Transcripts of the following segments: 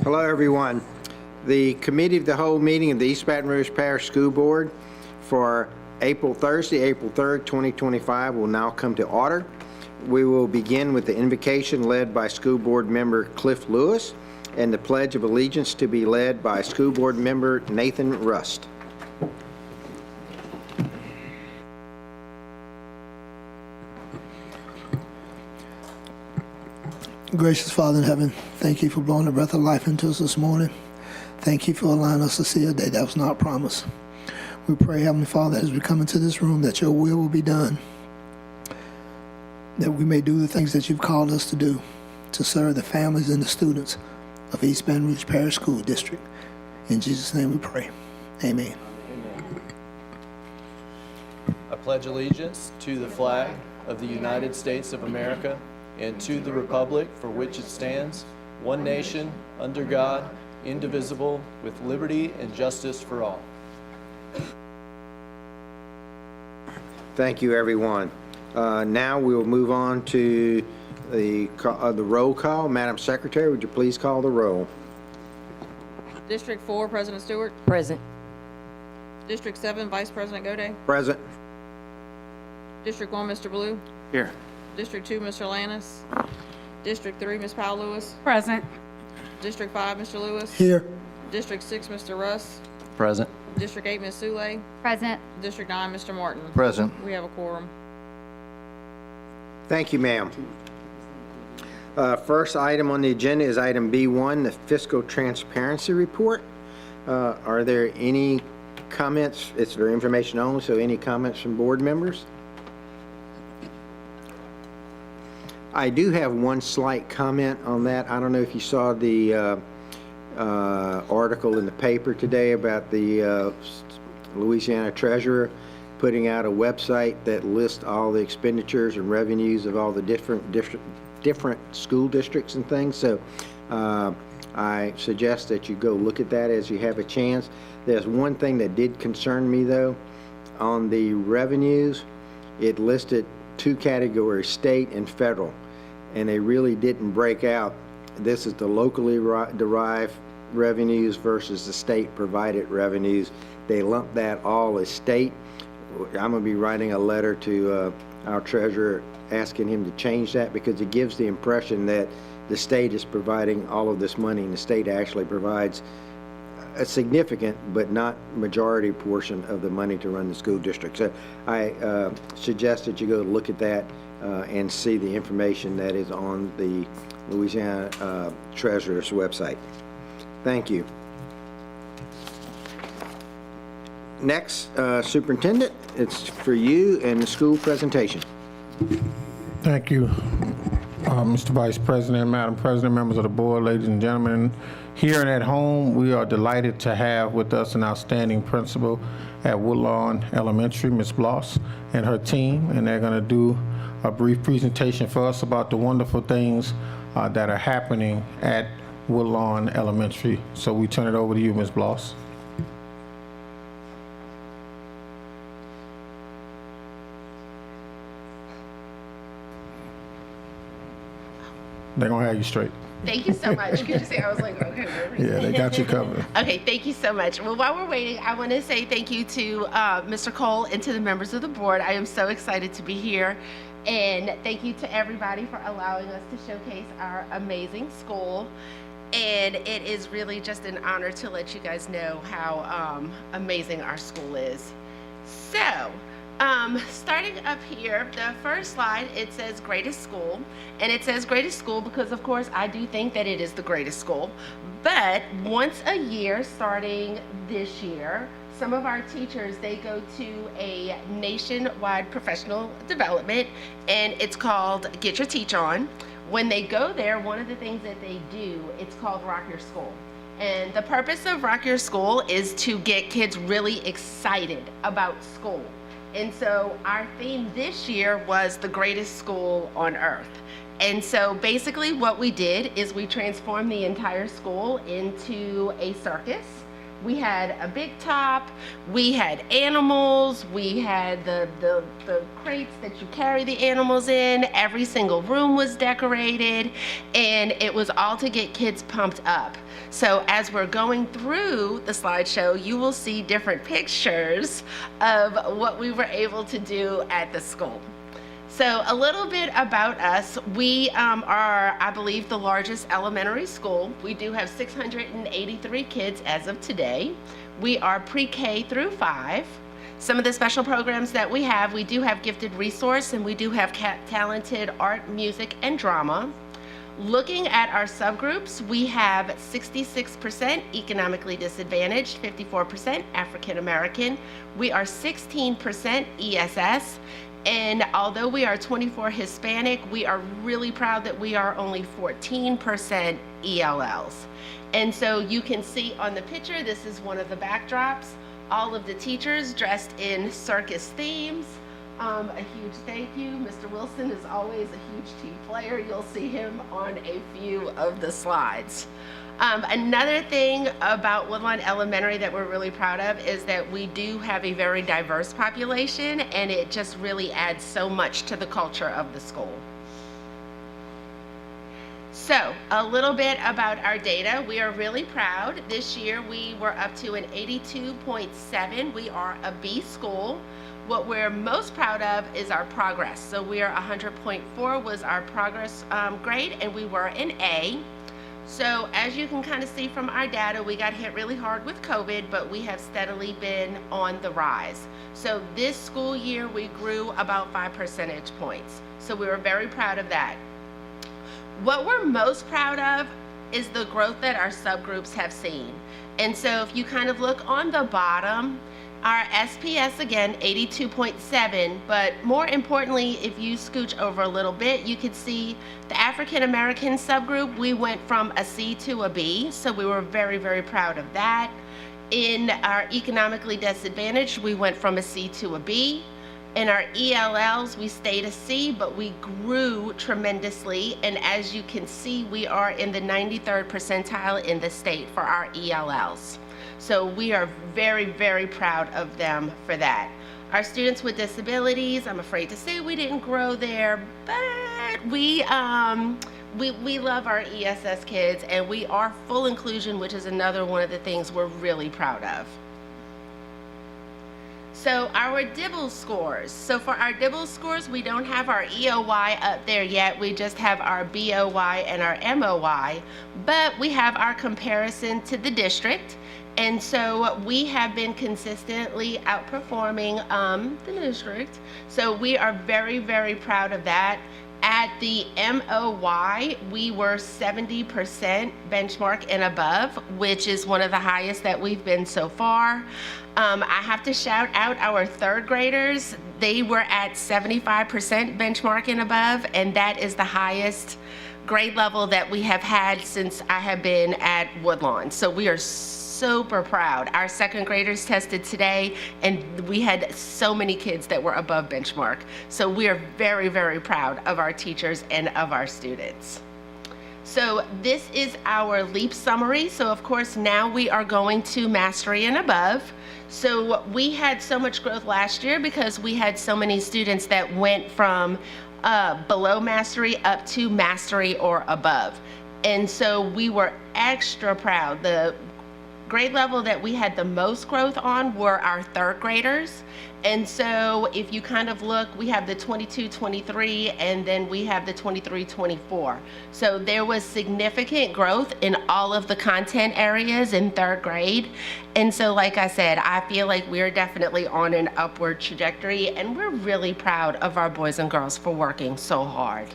Hello, everyone. The Committee of the Whole meeting of the East Baton Rouge Parish School Board for Thursday, April 3rd, 2025 will now come to order. We will begin with the invocation led by School Board Member Cliff Lewis and the Pledge of Allegiance to be led by School Board Member Nathan Rust. Gracious Father in heaven, thank you for blowing the breath of life into us this morning. Thank you for allowing us to see a day that was not promised. We pray, Heavenly Father, as we come into this room, that your will be done, that we may do the things that you've called us to do, to serve the families and the students of East Baton Rouge Parish School District. In Jesus' name we pray. Amen. I pledge allegiance to the flag of the United States of America and to the republic for which it stands, one nation, under God, indivisible, with liberty and justice for all. Thank you, everyone. Now we will move on to the roll call. Madam Secretary, would you please call the roll? District 4, President Stewart. Present. District 7, Vice President Gode. Present. District 1, Mr. Blue. Here. District 2, Mr. Lannis. District 3, Ms. Powell Lewis. Present. District 5, Mr. Lewis. Here. District 6, Mr. Russ. Present. District 8, Ms. Sule. Present. District 9, Mr. Martin. Present. We have a quorum. Thank you, ma'am. First item on the agenda is item B1, the Fiscal Transparency Report. Are there any comments? It's for information only, so any comments from board members? I do have one slight comment on that. I don't know if you saw the article in the paper today about the Louisiana Treasurer putting out a website that lists all the expenditures and revenues of all the different school districts and things. So I suggest that you go look at that as you have a chance. There's one thing that did concern me, though. On the revenues, it listed two categories, state and federal, and they really didn't break out. This is the locally derived revenues versus the state provided revenues. They lumped that all as state. I'm going to be writing a letter to our treasurer asking him to change that, because it gives the impression that the state is providing all of this money, and the state actually provides a significant but not majority portion of the money to run the school district. So I suggest that you go look at that and see the information that is on the Louisiana Treasurer's website. Thank you. Next, Superintendent, it's for you and the school presentation. Thank you, Mr. Vice President, Madam President, members of the board, ladies and gentlemen. Here and at home, we are delighted to have with us an outstanding principal at Woodlawn Elementary, Ms. Bloss, and her team, and they're going to do a brief presentation for us about the wonderful things that are happening at Woodlawn Elementary. So we turn it over to you, Ms. Bloss. They're going to have you straight. Thank you so much. Could you say, I was like, okay, where are we? Yeah, they got you covered. Okay, thank you so much. Well, while we're waiting, I want to say thank you to Mr. Cole and to the members of the board. I am so excited to be here. And thank you to everybody for allowing us to showcase our amazing school. And it is really just an honor to let you guys know how amazing our school is. So, starting up here, the first slide, it says greatest school, and it says greatest school because of course I do think that it is the greatest school, but once a year starting this year, some of our teachers, they go to a nationwide professional development, and it's called Get Your Teach On. When they go there, one of the things that they do, it's called Rock Your School. And the purpose of Rock Your School is to get kids really excited about school. And so our theme this year was the greatest school on earth. And so basically what we did is we transformed the entire school into a circus. We had a big top, we had animals, we had the crates that you carry the animals in, every single room was decorated, and it was all to get kids pumped up. So as we're going through the slideshow, you will see different pictures of what we were able to do at the school. So a little bit about us. We are, I believe, the largest elementary school. We do have 683 kids as of today. We are pre-K through 5. Some of the special programs that we do have gifted resource, and we do have talented art, music, and drama. Looking at our subgroups, we have 66% economically disadvantaged, 54% African American. We are 16% ESS. And although we are 24 Hispanic, we are really proud that we are only 14% ELLs. And so you can see on the picture, this is one of the backdrops, all of the teachers dressed in circus themes. A huge thank you. Mr. Wilson is always a huge team player. You'll see him on a few of the slides. Another thing about Woodlawn Elementary that we're really proud of is that we do have a very diverse population, and it just really adds so much to the culture of the school. So a little bit about our data. We are really proud. This year we were up to an 82.7. We are a B school. What we're most proud of is our progress. So we are 100.4 was our progress grade, and we were an A. So as you can kind of see from our data, we got hit really hard with COVID, but we have steadily been on the rise. So this school year, we grew about 5 percentage points. So we were very proud of that. What we're most proud of is the growth that our subgroups have seen. And so if you kind of look on the bottom, our SPS, again, 82.7, but more importantly, if you scooch over a little bit, you could see the African American subgroup, we went from a C to a B, so we were very, very proud of that. In our economically disadvantaged, we went from a C to a B. In our ELLs, we stayed a C, but we grew tremendously, and as you can see, we are in the 93rd percentile in the state for our ELLs. So we are very, very proud of them for that. Our students with disabilities, I'm afraid to say we didn't grow there, but we love our ESS kids, and we are full inclusion, which is another one of the things we're really proud of. So our DIBEL scores. So for our DIBEL scores, we don't have our EOY up there yet. We just have our BOY and our MOY, but we have our comparison to the district. And so we have been consistently outperforming the district. So we are very, very proud of that. At the MOY, we were 70% benchmark and above, which is one of the highest that we've been so far. I have to shout out our third graders. They were at 75% benchmark and above, and that is the highest grade level that we have had since I have been at Woodlawn. So we are super proud. Our second graders tested today, and we had so many kids that were above benchmark. So we are very, very proud of our teachers and of our students. So this is our LEAP summary. So of course now we are going to mastery and above. So we had so much growth last year because we had so many students that went from below mastery up to mastery or above. And so we were extra proud. The grade level that we had the most growth on were our third graders. And so if you kind of look, we have the 22-23, and then we have the 23-24. So there was significant growth in all of the content areas in third grade. And so like I said, I feel like we're definitely on an upward trajectory, and we're really proud of our boys and girls for working so hard.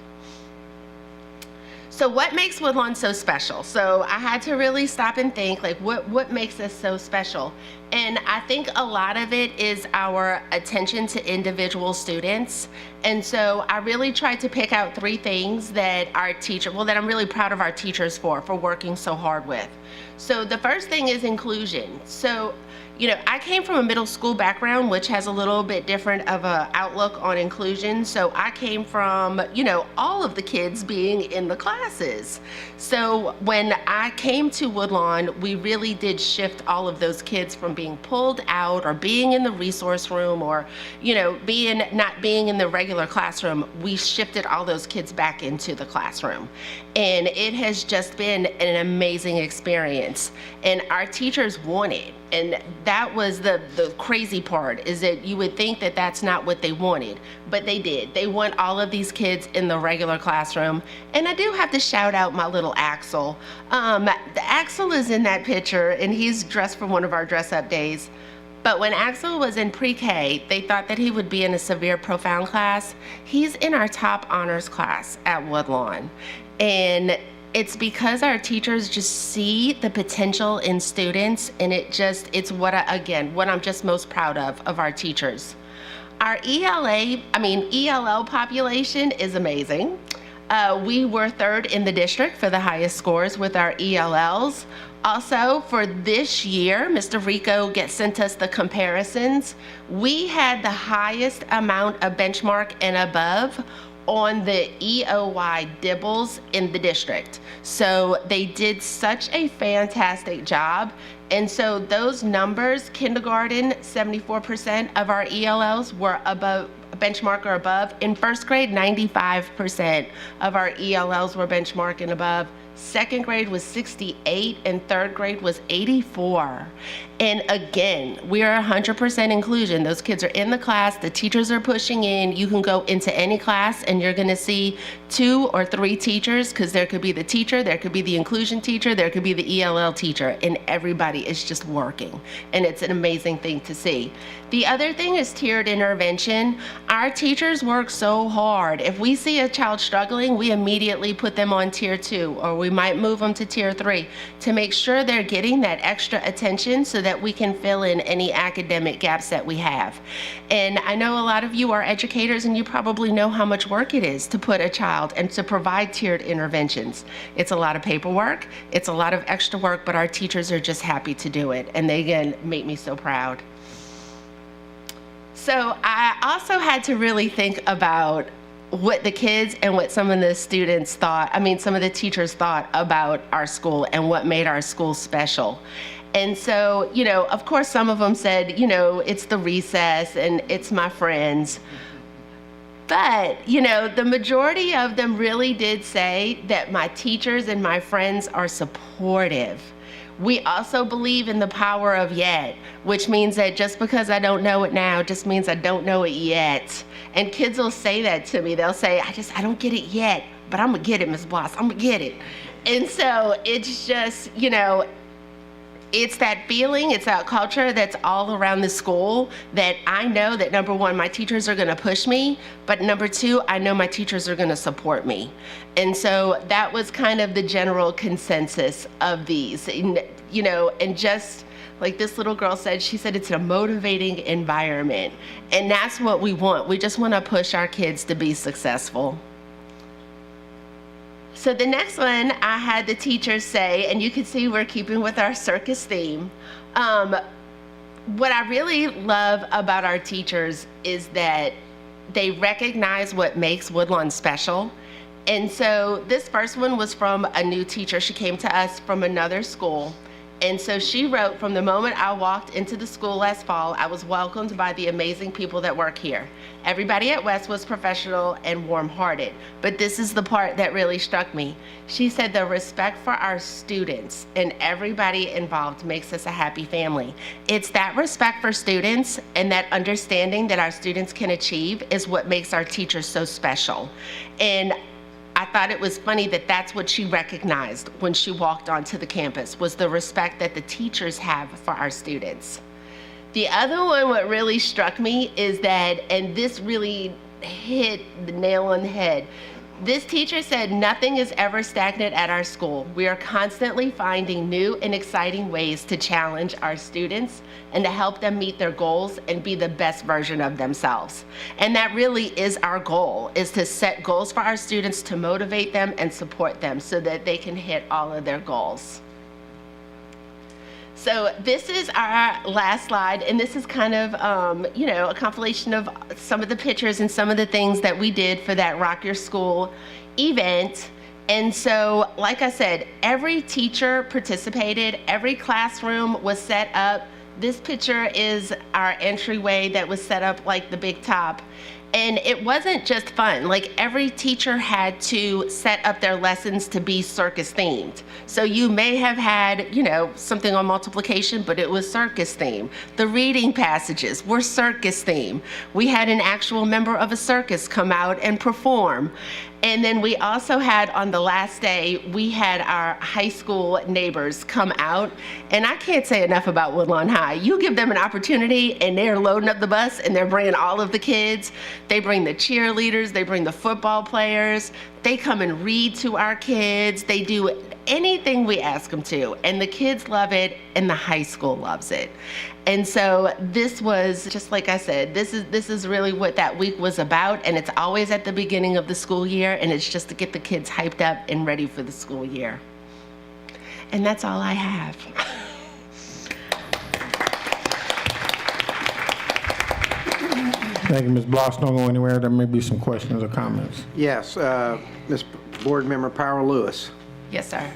So what makes Woodlawn so special? So I had to really stop and think, like, what makes us so special? And I think a lot of it is our attention to individual students. And so I really tried to pick out 3 things that that I'm really proud of our teachers for working so hard with. So the first thing is inclusion. So, I came from a middle school background, which has a little bit different of a outlook on inclusion. So I came from, all of the kids being in the classes. So when I came to Woodlawn, we really did shift all of those kids from being pulled out or being in the resource room or, not being in the regular classroom. We shifted all those kids back into the classroom. And it has just been an amazing experience. And our teachers want it. And that was the crazy part, is that you would think that that's not what they wanted, but they did. They want all of these kids in the regular classroom. And I do have to shout out my little Axel. Axel is in that picture, and he's dressed for one of our dress-up days. But when Axel was in pre-K, they thought that he would be in a severe profound class. He's in our top honors class at Woodlawn. And it's because our teachers just see the potential in students, and it's what I'm just most proud of our teachers. Our ELL population is amazing. We were 3rd in the district for the highest scores with our ELLs. Also, for this year, Mr. Rico sent us the comparisons. We had the highest amount of benchmark and above on the EOY DIBELS in the district. So they did such a fantastic job. And so those numbers, kindergarten, 74% of our ELLs were above benchmark or above. In 1st grade, 95% of our ELLs were benchmark and above. 2nd grade was 68 and 3rd grade was 84. And again, we are 100% inclusion. Those kids are in the class, the teachers are pushing in. You can go into any class and you're gonna see 2 or 3 teachers, because there could be the teacher, there could be the inclusion teacher, there could be the ELL teacher, and everybody is just working. And it's an amazing thing to see. The other thing is tiered intervention. Our teachers work so hard. If we see a child struggling, we immediately put them on tier 2, or we might move them to tier 3 to make sure they're getting that extra attention so that we can fill in any academic gaps that we have. And I know a lot of you are educators, and you probably know how much work it is to put a child and to provide tiered interventions. It's a lot of paperwork, it's a lot of extra work, but our teachers are just happy to do it. And they, again, make me so proud. So I also had to really think about what the kids and what some of the students thought, some of the teachers thought about our school and what made our school special. And so, of course, some of them said, it's the recess and it's my friends. But, the majority of them really did say that my teachers and my friends are supportive. We also believe in the power of yet, which means that just because I don't know it now just means I don't know it yet. And kids will say that to me. They'll say, I don't get it yet, but I'm gonna get it, Ms. Bloss, I'm gonna get it. And so it's just, it's that feeling, it's that culture that's all around the school, that I know that, number 1, my teachers are gonna push me, but number 2, I know my teachers are gonna support me. And so that was kind of the general consensus of these, and just like this little girl said, she said it's a motivating environment. And that's what we want. We just wanna push our kids to be successful. So the next one, I had the teachers say, and you can see we're keeping with our circus theme. What I really love about our teachers is that they recognize what makes Woodlawn special. And so this first one was from a new teacher. She came to us from another school. And so she wrote, from the moment I walked into the school last fall, I was welcomed by the amazing people that work here. Everybody at West was professional and warm-hearted, but this is the part that really struck me. She said the respect for our students and everybody involved makes us a happy family. It's that respect for students and that understanding that our students can achieve is what makes our teachers so special. And I thought it was funny that that's what she recognized when she walked onto the campus, was the respect that the teachers have for our students. The other one, what really struck me is that, and this really hit the nail on the head, This teacher said, "Nothing is ever stagnant at our school. We are constantly finding new and exciting ways to challenge our students and to help them meet their goals and be the best version of themselves." And that really is our goal, is to set goals for our students, to motivate them and support them so that they can hit all of their goals. So this is our last slide, and this is kind of, a compilation of some of the pictures and some of the things that we did for that Rock Your School event. And so, like I said, every teacher participated, every classroom was set up. This picture is our entryway that was set up like the big top. And it wasn't just fun. Like, every teacher had to set up their lessons to be circus themed. So you may have had, something on multiplication, but it was circus theme. The reading passages were circus theme. We had an actual member of a circus come out and perform. And then we also had, on the last day, we had our high school neighbors come out. And I can't say enough about Woodlawn High. You give them an opportunity and they're loading up the bus and they're bringing all of the kids. They bring the cheerleaders, they bring the football players. They come and read to our kids. They do anything we ask them to. And the kids love it and the high school loves it. And so this was, just like I said, this is really what that week was about, and it's always at the beginning of the school year, and it's just to get the kids hyped up and ready for the school year. And that's all I have. Thank you, Ms. Bloss. Don't go anywhere. There may be some questions or comments. Yes, Ms. Board Member Powell Lewis. Yes, sir.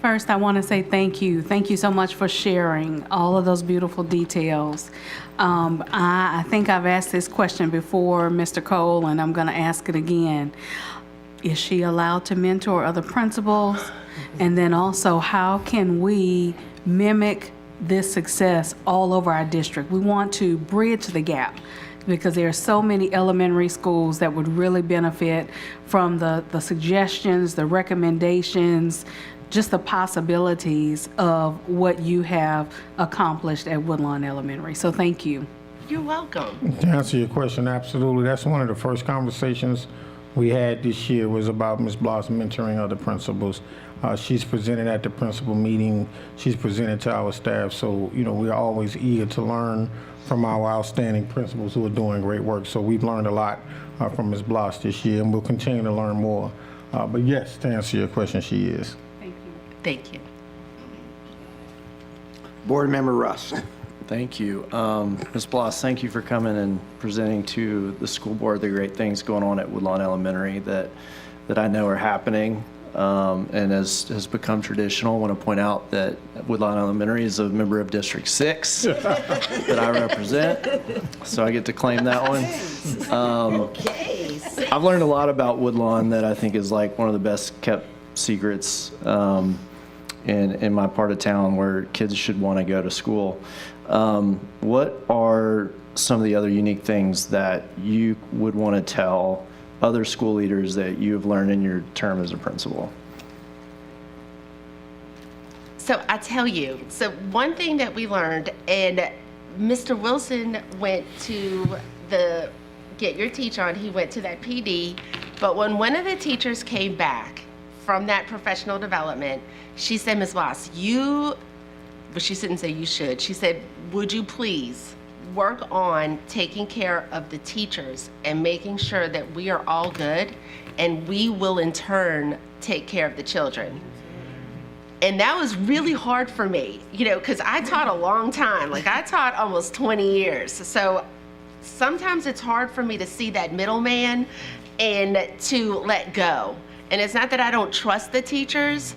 First, I want to say thank you. Thank you so much for sharing all of those beautiful details. I think I've asked this question before, Mr. Cole, and I'm going to ask it again. Is she allowed to mentor other principals? And then also, how can we mimic this success all over our district? We want to bridge the gap, because there are so many elementary schools that would really benefit from the suggestions, the recommendations, just the possibilities of what you have accomplished at Woodlawn Elementary. So thank you. You're welcome. To answer your question, absolutely. That's one of the first conversations we had this year, was about Ms. Bloss mentoring other principals. She's presented at the principal meeting. She's presented to our staff. So, we're always eager to learn from our outstanding principals who are doing great work. So we've learned a lot from Ms. Bloss this year, and we'll continue to learn more. But yes, to answer your question, she is. Thank you. Thank you. Board Member Russ. Thank you. Ms. Bloss, thank you for coming and presenting to the school board the great things going on at Woodlawn Elementary that I know are happening. And as has become traditional, I want to point out that Woodlawn Elementary is a member of District 6 that I represent, so I get to claim that one. I've learned a lot about Woodlawn that I think is like one of the best kept secrets in my part of town where kids should want to go to school. What are some of the other unique things that you would want to tell other school leaders that you have learned in your term as a principal? So I tell you, so one thing that we learned, and Mr. Wilson went to the Get Your Teach On, he went to that PD, but when one of the teachers came back from that professional development, she said, "Ms. Voss, but she didn't say you should, she said, would you please work on taking care of the teachers and making sure that we are all good, and we will in turn take care of the children." And that was really hard for me, because I taught a long time. Like, I taught almost 20 years. So sometimes it's hard for me to see that middleman and to let go. And it's not that I don't trust the teachers,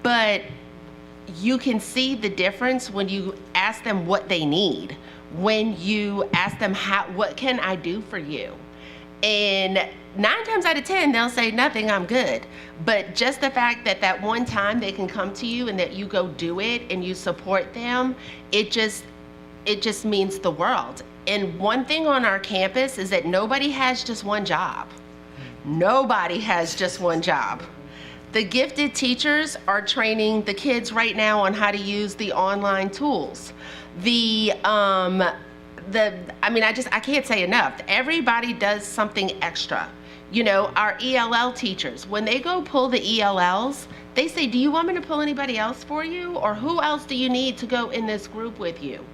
but you can see the difference when you ask them what they need, when you ask them, what can I do for you? And 9 times out of 10, they'll say, "Nothing, I'm good." But just the fact that one time they can come to you and that you go do it and you support them, it just means the world. And one thing on our campus is that nobody has just one job. Nobody has just one job. The gifted teachers are training the kids right now on how to use the online tools. I can't say enough. Everybody does something extra. You know, our ELL teachers, when they go pull the ELLs, they say, do you want me to pull anybody else for you? Or who else do you need to go in this group with you?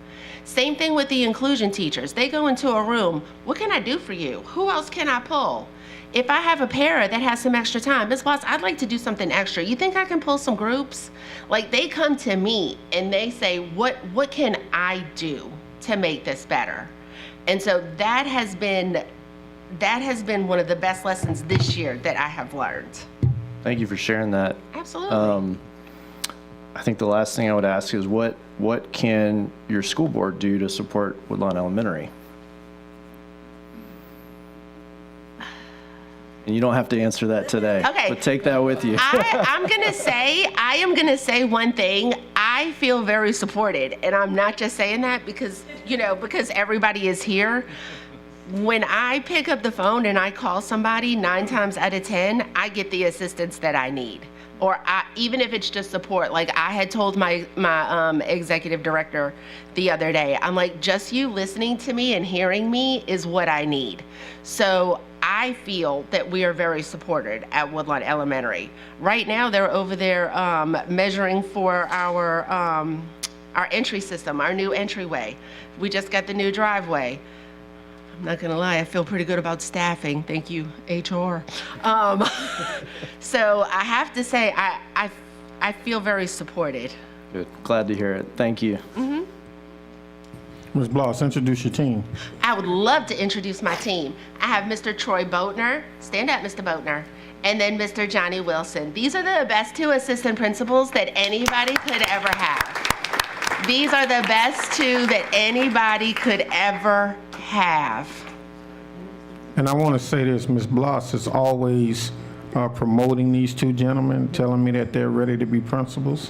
Same thing with the inclusion teachers. They go into a room, what can I do for you? Who else can I pull? If I have a para that has some extra time, Ms. Watts, I'd like to do something extra. You think I can pull some groups? Like, they come to me and they say, what can I do to make this better? And so that has been one of the best lessons this year that I have learned. Thank you for sharing that. Absolutely. I think the last thing I would ask is what can your school board do to support Woodlawn Elementary? And you don't have to answer that today. Okay. But take that with you. I am gonna say one thing. I feel very supported, and I'm not just saying that because everybody is here. When I pick up the phone and I call somebody, 9 times out of 10, I get the assistance that I need. Or even if it's just support. Like I had told my executive director the other day, I'm like, just you listening to me and hearing me is what I need. So I feel that we are very supported at Woodlawn Elementary. Right now, they're over there measuring for our entry system, our new entryway. We just got the new driveway. I'm not gonna lie, I feel pretty good about staffing. Thank you, HR. So I have to say, I feel very supported. Good. Glad to hear it. Thank you. Ms. Bloss, introduce your team. I would love to introduce my team. I have Mr. Troy Boatner. Stand up, Mr. Boatner. And then Mr. Johnny Wilson. These are the best 2 assistant principals that anybody could ever have. These are the best 2 that anybody could ever have. And I want to say this, Ms. Bloss is always promoting these 2 gentlemen, telling me that they're ready to be principals.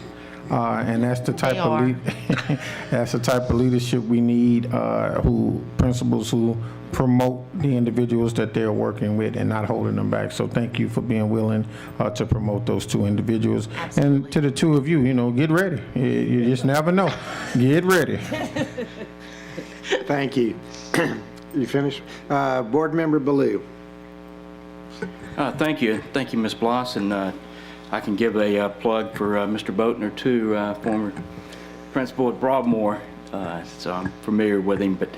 And that's the type that's the type of leadership we need, principals who promote the individuals that they're working with and not holding them back. So thank you for being willing to promote those 2 individuals. Absolutely. And to the 2 of you, get ready. You just never know. Get ready. Thank you. You finished? Board Member Baloo. Thank you. Thank you, Ms. Bloss. And I can give a plug for Mr. Boatner, too, former principal at Broadmoor. So I'm familiar with him. But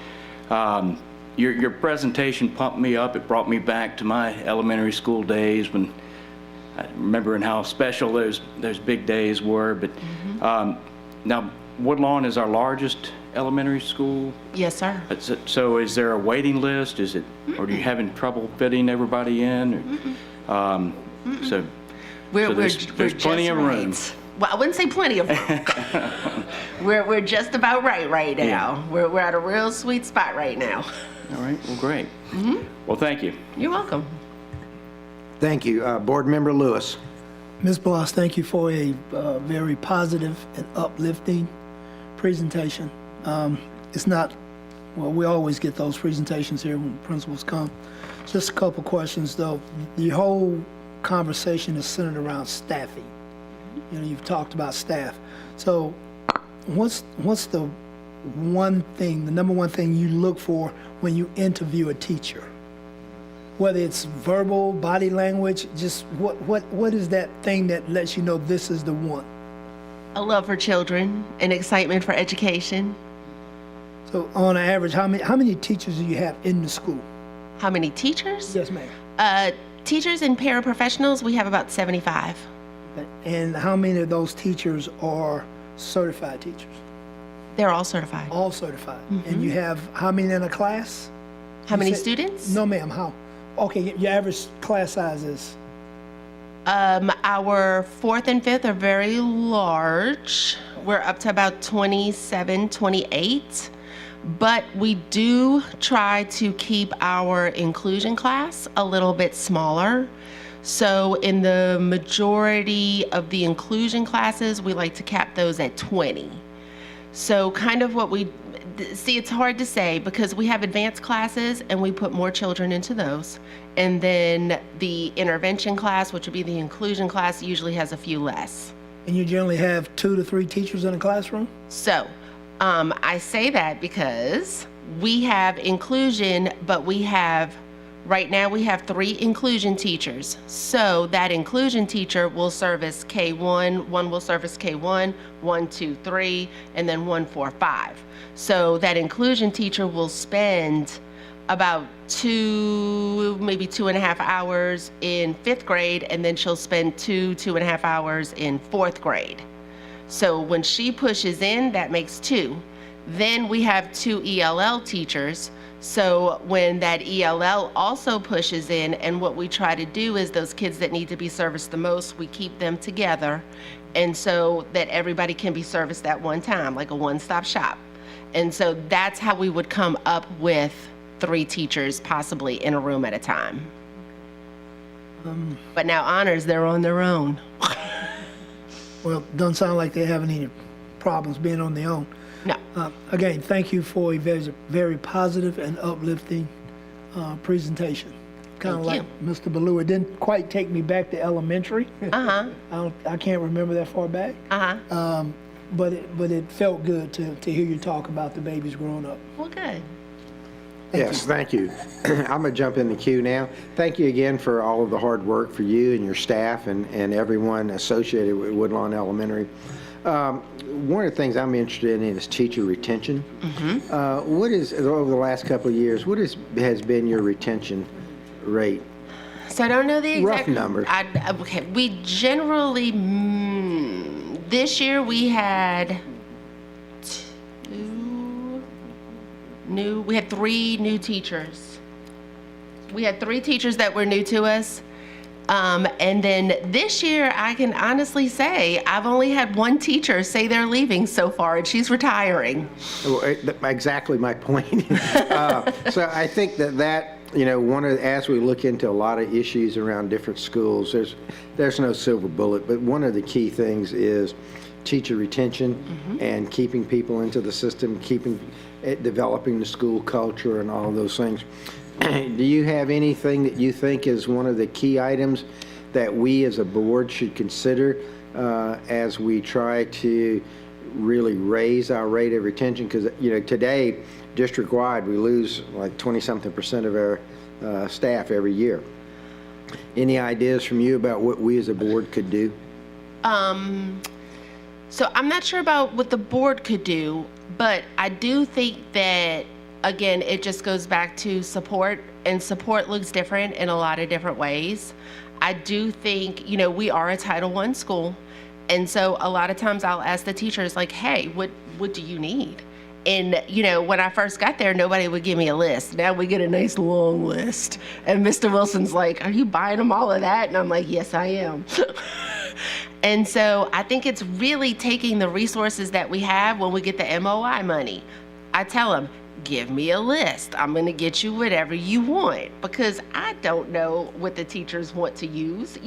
your presentation pumped me up. It brought me back to my elementary school days when I remembering how special those big days were. But now Woodlawn is our largest elementary school. Yes, sir. So is there a waiting list? Is it, or are you having trouble fitting everybody in? Or, so there's plenty of room. Well, I wouldn't say plenty of room. we're just about right now. Yeah. We're at a real sweet spot right now. All right. Well, great. Well, thank you. You're welcome. Thank you. Board Member Lewis. Ms. Bloss, thank you for a very positive and uplifting presentation. It's not, well, we always get those presentations here when principals come. Just a couple questions, though. The whole conversation is centered around staffing. You've talked about staff. So what's the one thing, the number one thing you look for when you interview a teacher? Whether it's verbal, body language, just what is that thing that lets you know this is the one? A love for children, an excitement for education. So on average, how many teachers do you have in the school? How many teachers? Yes, ma'am. Teachers and paraprofessionals, we have about 75. And how many of those teachers are certified teachers? They're all certified. All certified. And you have how many in a class? How many said- students? No, ma'am. How? Okay, your average class size is? Our 4th and 5th are very large. We're up to about 27, 28. But we do try to keep our inclusion class a little bit smaller. So in the majority of the inclusion classes, we like to cap those at 20. So kind of what we see, it's hard to say because we have advanced classes and we put more children into those. And then the intervention class, which would be the inclusion class, usually has a few less. And you generally have 2 to 3 teachers in a classroom? So I say that because we have inclusion, but we have Right now, we have 3 inclusion teachers. So that inclusion teacher will service K1, one will service K1, 1, 2, 3, and then 1, 4, 5. So that inclusion teacher will spend about 2, maybe 2.5 hours in 5th grade, and then she'll spend 2.5 hours in 4th grade. So when she pushes in, that makes 2. Then we have 2 ELL teachers. So when that ELL also pushes in, and what we try to do is those kids that need to be serviced the most, we keep them together, and so that everybody can be serviced at one time, like a one-stop shop. And so that's how we would come up with 3 teachers possibly in a room at a time. But now honors, they're on their own. Well, doesn't sound like they're having any problems being on their own. No. Again, thank you for a very, very positive and uplifting presentation. Kind of like Thank Mr. Ballou. It didn't quite take me back to elementary. I can't remember that far back. But it felt good to hear you talk about the babies growing up. Well, good. Yes, thank you. I'm going to jump in the queue now. Thank you again for all of the hard work for you and your staff and everyone associated with Woodlawn Elementary. One of the things I'm interested in is teacher retention. What is, over the last couple of years, what has been your retention rate? So I don't know the exact Rough number. Okay, we generally, this year we had 3 new teachers. We had 3 teachers that were new to us. And then this year, I can honestly say, I've only had 1 teacher say they're leaving so far, and she's retiring. Exactly my point. So I think that as we look into a lot of issues around different schools, there's no silver bullet, but one of the key things is teacher retention and keeping people into the system, developing the school culture and all of those things. Do you have anything that you think is one of the key items that we as a board should consider as we try to really raise our rate of retention? Because today, district-wide, we lose like 20-something% of our staff every year. Any ideas from you about what we as a board could do? So I'm not sure about what the board could do, but I do think that, again, it just goes back to support, and support looks different in a lot of different ways. I do think, we are a Title I school, and so a lot of times I'll ask the teachers, like, hey, what do you need? And, when I first got there, nobody would give me a list. Now we get a nice long list. And Mr. Wilson's like, are you buying them all of that? And I'm like, yes, I am. And so I think it's really taking the resources that we have when we get the MOI money. I tell them, give me a list. I'm going to get you whatever you want, because I don't know what the teachers want to use,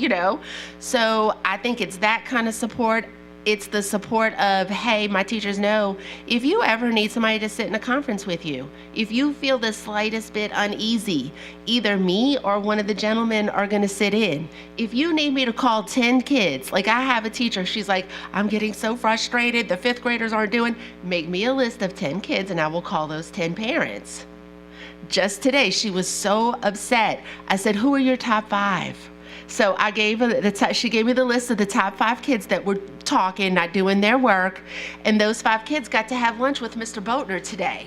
So I think it's that kind of support. It's the support of, hey, my teachers know if you ever need somebody to sit in a conference with you, if you feel the slightest bit uneasy, either me or one of the gentlemen are going to sit in. If you need me to call 10 kids, like I have a teacher, she's like, I'm getting so frustrated, the 5th graders aren't doing, make me a list of 10 kids and I will call those 10 parents. Just today, she was so upset. I said, who are your top 5? So I gave her she gave me the list of the top 5 kids that were talking, not doing their work, and those 5 kids got to have lunch with Mr. Boatner today.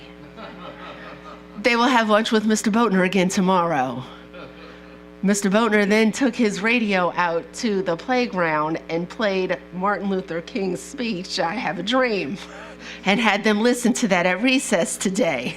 They will have lunch with Mr. Boatner again tomorrow. Mr. Boatner then took his radio out to the playground and played Martin Luther King's speech, I Have a Dream, and had them listen to that at recess today.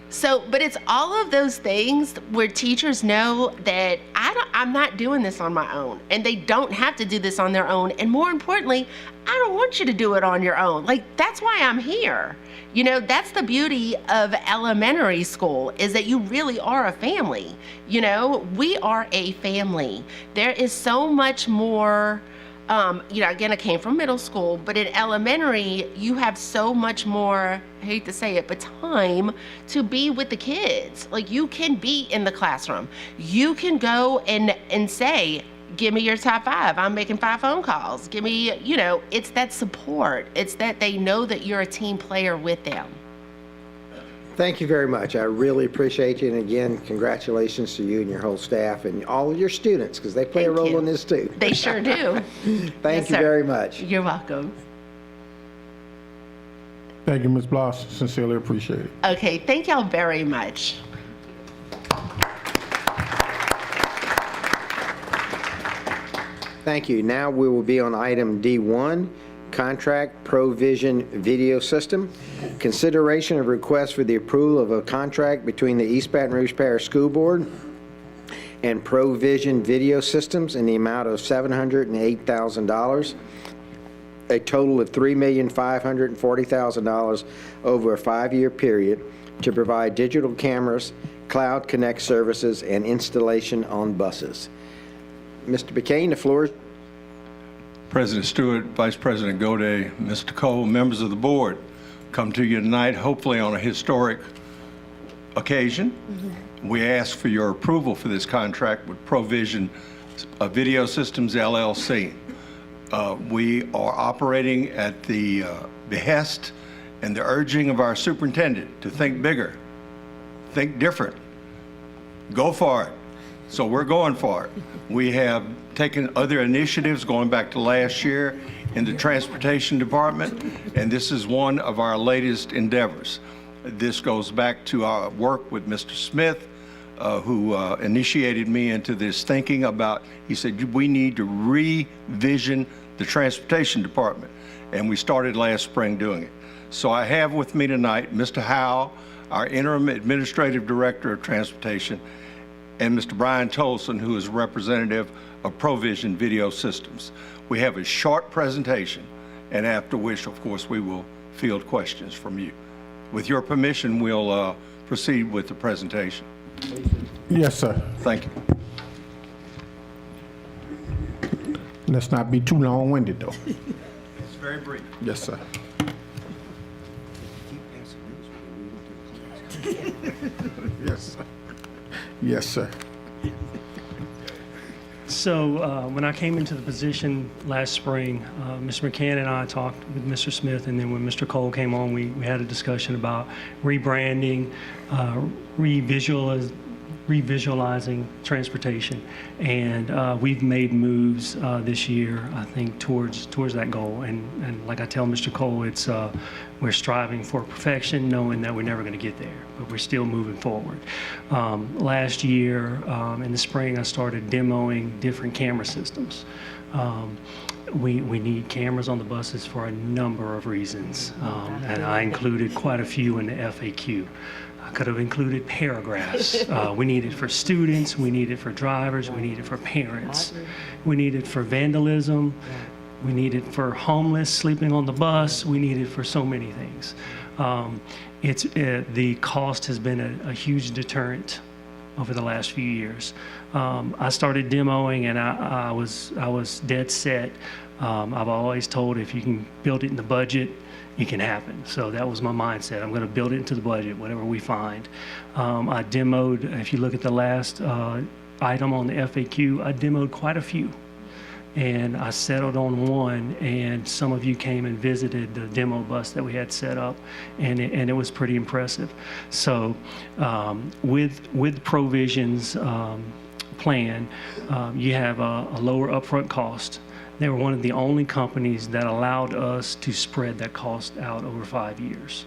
So, but it's all of those things where teachers know that I'm not doing this on my own, and they don't have to do this on their own. And more importantly, I don't want you to do it on your own. Like, that's why I'm here. That's the beauty of elementary school, is that you really are a family. We are a family. There is so much more. Again, I came from middle school, but in elementary, you have so much more, I hate to say it, but time to be with the kids. Like, you can be in the classroom. You can go and say, give me your top 5. I'm making 5 phone calls. Give me, it's that support. It's that they know that you're a team player with them. Thank you very much. I really appreciate you. And again, congratulations to you and your whole staff and all of your students, because they play a Thank role you. in this too. They sure do. Thank Yes, you sir. very much. You're welcome. Thank you, Ms. Bloss. Sincerely appreciate it. Okay, thank y'all very much. Thank you. Now we will be on item D1, Contract Provision Video System. Consideration of request for the approval of a contract between the East Baton Rouge Parish School Board and Provision Video Systems in the amount of $708,000, a total of $3,540,000 over a 5-year period to provide digital cameras, cloud connect services, and installation on buses. Mr. McCain, the floor is President Stewart, Vice President Gode, Mr. Cole, members of the board, come to you tonight hopefully on a historic occasion. We ask for your approval for this contract with Provision Video Systems LLC. We are operating at the behest and the urging of our superintendent to think bigger, think different, go for it. So we're going for it. We have taken other initiatives going back to last year in the transportation department, and this is one of our latest endeavors. This goes back to our work with Mr. Smith, who initiated me into this thinking about, he said, we need to revision the transportation department, and we started last spring doing it. So I have with me tonight Mr. Howell, our interim administrative director of transportation, and Mr. Brian Tolson, who is representative of Provision Video Systems. We have a short presentation, and after which, of course, we will field questions from you. With your permission, we'll proceed with the presentation. Yes, sir. Thank you. Let's not be too long-winded, though. It's very brief. Yes, sir. Yes, sir. Yes, sir. So when I came into the position last spring, Mr. McCann and I talked with Mr. Smith, and then when Mr. Cole came on, we had a discussion about rebranding, revisualizing transportation, and we've made moves this year, I think, towards that goal. And like I tell Mr. Cole, it's we're striving for perfection, knowing that we're never going to get there, but we're still moving forward. Last year, in the spring, I started demoing different camera systems. We need cameras on the buses for a number of reasons, and I included quite a few in the FAQ. I could have included paragraphs. We need it for students, we need it for drivers, we need it for parents, we need it for vandalism, we need it for homeless sleeping on the bus, we need it for so many things. The cost has been a huge deterrent over the last few years. I started demoing, and I was dead set. I've always told, if you can build it in the budget, it can happen. So that was my mindset. I'm going to build it into the budget, whatever we find. I demoed, if you look at the last item on the FAQ, I demoed quite a few. And I settled on one, and some of you came and visited the demo bus that we had set up, and it was pretty impressive. So with Provision's plan, you have a lower upfront cost. They were one of the only companies that allowed us to spread that cost out over 5 years.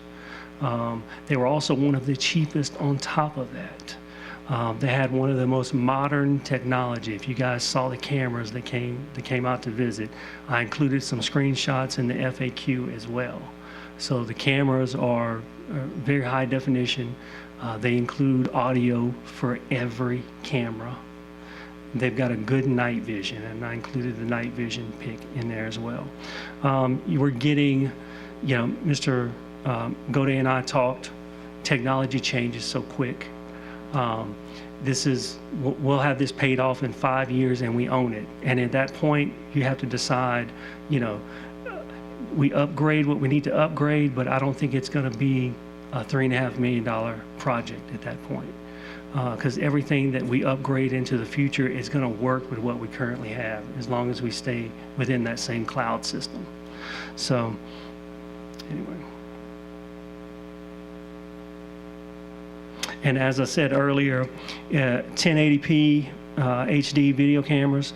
They were also one of the cheapest on top of that. They had one of the most modern technology. If you guys saw the cameras that came out to visit, I included some screenshots in the FAQ as well. So the cameras are very high definition. They include audio for every camera. They've got a good night vision, and I included the night vision pic in there as well. You were getting, Mr. Gode and I talked, technology changes so quick. We'll have this paid off in 5 years, and we own it. And at that point, you have to decide, we upgrade what we need to upgrade, but I don't think it's going to be a $3.5 million project at that point. Because everything that we upgrade into the future is going to work with what we currently have, as long as we stay within that same cloud system. So, anyway. And as I said earlier, 1080p HD video cameras.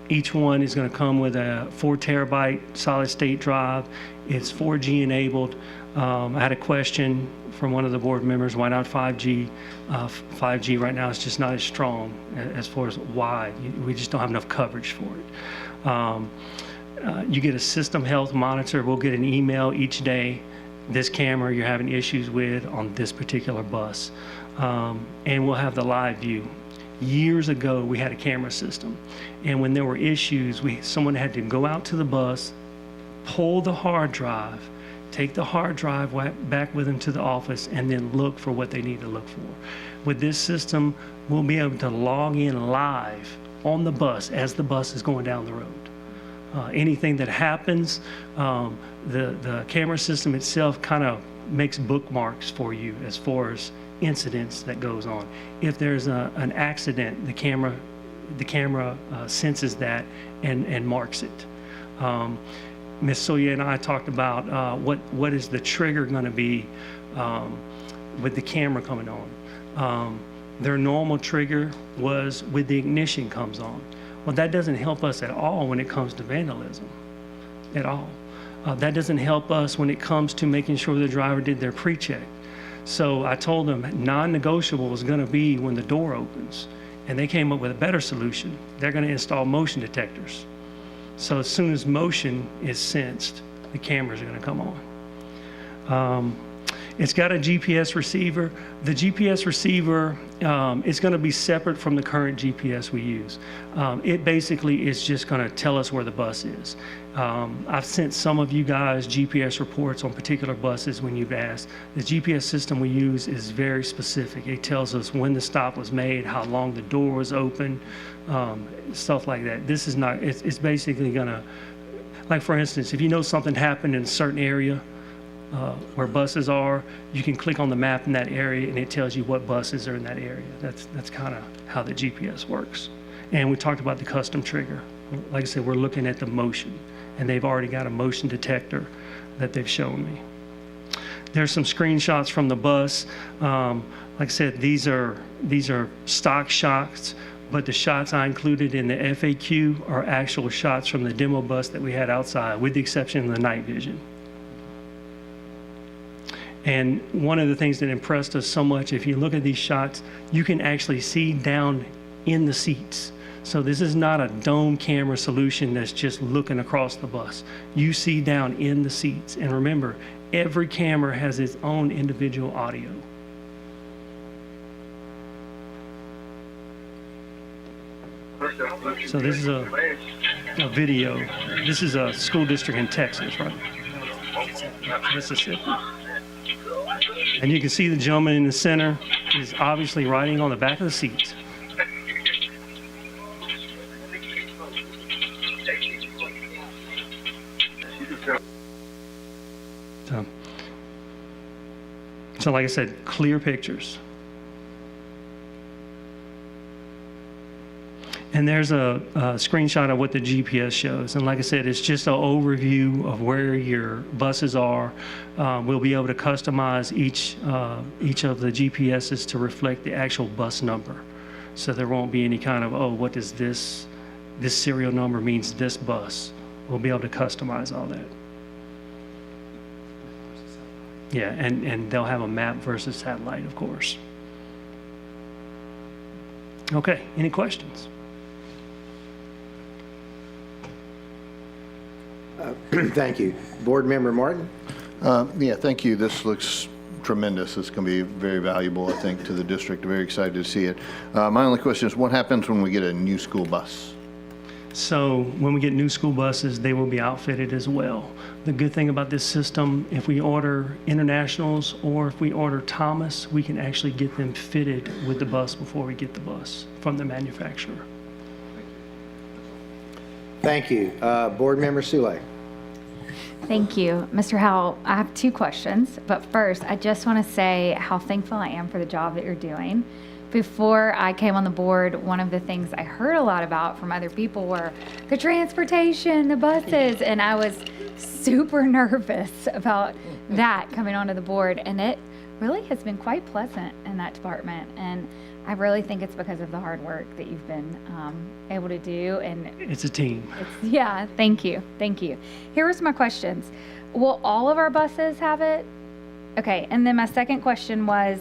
Each one is going to come with a 4 terabyte solid state drive. It's 4G enabled. I had a question from one of the board members, why not 5G? 5G right now is just not as strong as far as why. We just don't have enough coverage for it. You get a system health monitor. We'll get an email each day. This camera you're having issues with on this particular bus. And we'll have the live view. Years ago, we had a camera system, and when there were issues, someone had to go out to the bus, pull the hard drive, take the hard drive back with them to the office, and then look for what they need to look for. With this system, we'll be able to log in live on the bus as the bus is going down the road. Anything that happens, the camera system itself kind of makes bookmarks for you as far as incidents that goes on. If there's an accident, the camera senses that and marks it. Ms. Soya and I talked about what is the trigger going to be with the camera coming on. Their normal trigger was with the ignition comes on. Well, that doesn't help us at all when it comes to vandalism, at all. That doesn't help us when it comes to making sure the driver did their pre-check. So I told them non-negotiable is going to be when the door opens. And they came up with a better solution. They're going to install motion detectors. So as soon as motion is sensed, the cameras are going to come on. It's got a GPS receiver. The GPS receiver is going to be separate from the current GPS we use. It basically is just going to tell us where the bus is. I've sent some of you guys GPS reports on particular buses when you've asked. The GPS system we use is very specific. It tells us when the stop was made, how long the door was open, stuff like that. This is not, it's basically going to, like for instance, if you know something happened in a certain area, where buses are, you can click on the map in that area and it tells you what buses are in that area. That's kind of how the GPS works. And we talked about the custom trigger. Like I said, we're looking at the motion, and they've already got a motion detector that they've shown me. There's some screenshots from the bus. Like I said, these are stock shots, but the shots I included in the FAQ are actual shots from the demo bus that we had outside, with the exception of the night vision. And one of the things that impressed us so much, if you look at these shots, you can actually see down in the seats. So this is not a dome camera solution that's just looking across the bus. You see down in the seats. And remember, every camera has its own individual audio. So this is a video. This is a school district in Texas, right? Mississippi. And you can see the gentleman in the center is obviously riding on the back of the seats. So like I said, clear pictures. And there's a screenshot of what the GPS shows. And like I said, it's just an overview of where your buses are. We'll be able to customize each of the GPSs to reflect the actual bus number. So there won't be any kind of, oh, what does this serial number means this bus. We'll be able to customize all that. Yeah, and they'll have a map versus satellite, of course. Okay, any questions? Thank you. Board Member Martin? Yeah, thank you. This looks tremendous. It's going to be very valuable, I think, to the district. Very excited to see it. My only question is, what happens when we get a new school bus? So when we get new school buses, they will be outfitted as well. The good thing about this system, if we order internationals or if we order Thomas, we can actually get them fitted with the bus before we get the bus from the manufacturer. Thank you. Board Member Sule? Thank you. Mr. Howell, I have two questions, but first, I just want to say how thankful I am for the job that you're doing. Before I came on the board, one of the things I heard a lot about from other people were the transportation, the buses, and I was super nervous about that coming onto the board, and it really has been quite pleasant in that department. And I really think it's because of the hard work that you've been able to do. And It's a team. yeah, thank you. Thank you. Here was my questions. Will all of our buses have it? Okay, and then my second question was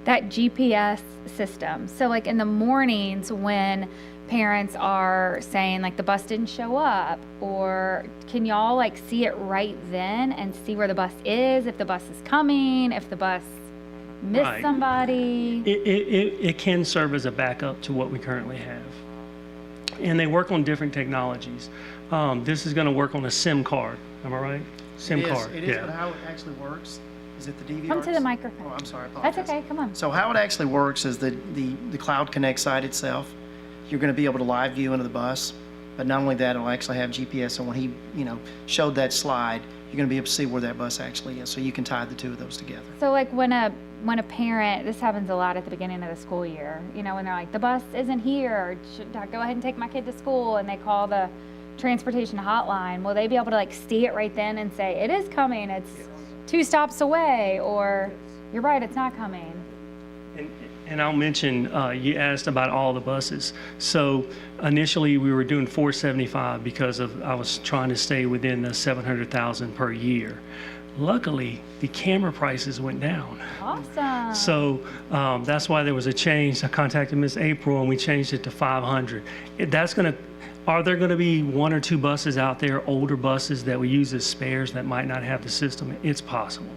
that GPS system. So like in the mornings when parents are saying like the bus didn't show up, or can y'all like see it right then and see where the bus is, if the bus is coming, if the bus missed Right. somebody? It can serve as a backup to what we currently have. And they work on different technologies. This is going to work on a SIM card. Am I right? SIM card. It is, but how it actually works is that the DVRs... Come to the microphone. Oh, I'm sorry, I That's apologize. okay, come on. So how it actually works is the Cloud Connect site itself, you're going to be able to live view into the bus, but not only that, it'll actually have GPS, and when he, showed that slide, you're going to be able to see where that bus actually is, so you can tie the two of those together. So like when a parent, this happens a lot at the beginning of the school year, when they're like, the bus isn't here, should I go ahead and take my kid to school? And they call the transportation hotline. Will they be able to like see it right then and say, it is coming, it's 2 stops away, or you're right, it's not coming? And I'll mention, you asked about all the buses. So initially we were doing 475 because I was trying to stay within the 700,000 per year. Luckily, the camera prices went down. Awesome. So that's why there was a change. I contacted Ms. April and we changed it to 500. Are there going to be 1 or 2 buses out there, older buses that we use as spares that might not have the system? It's possible.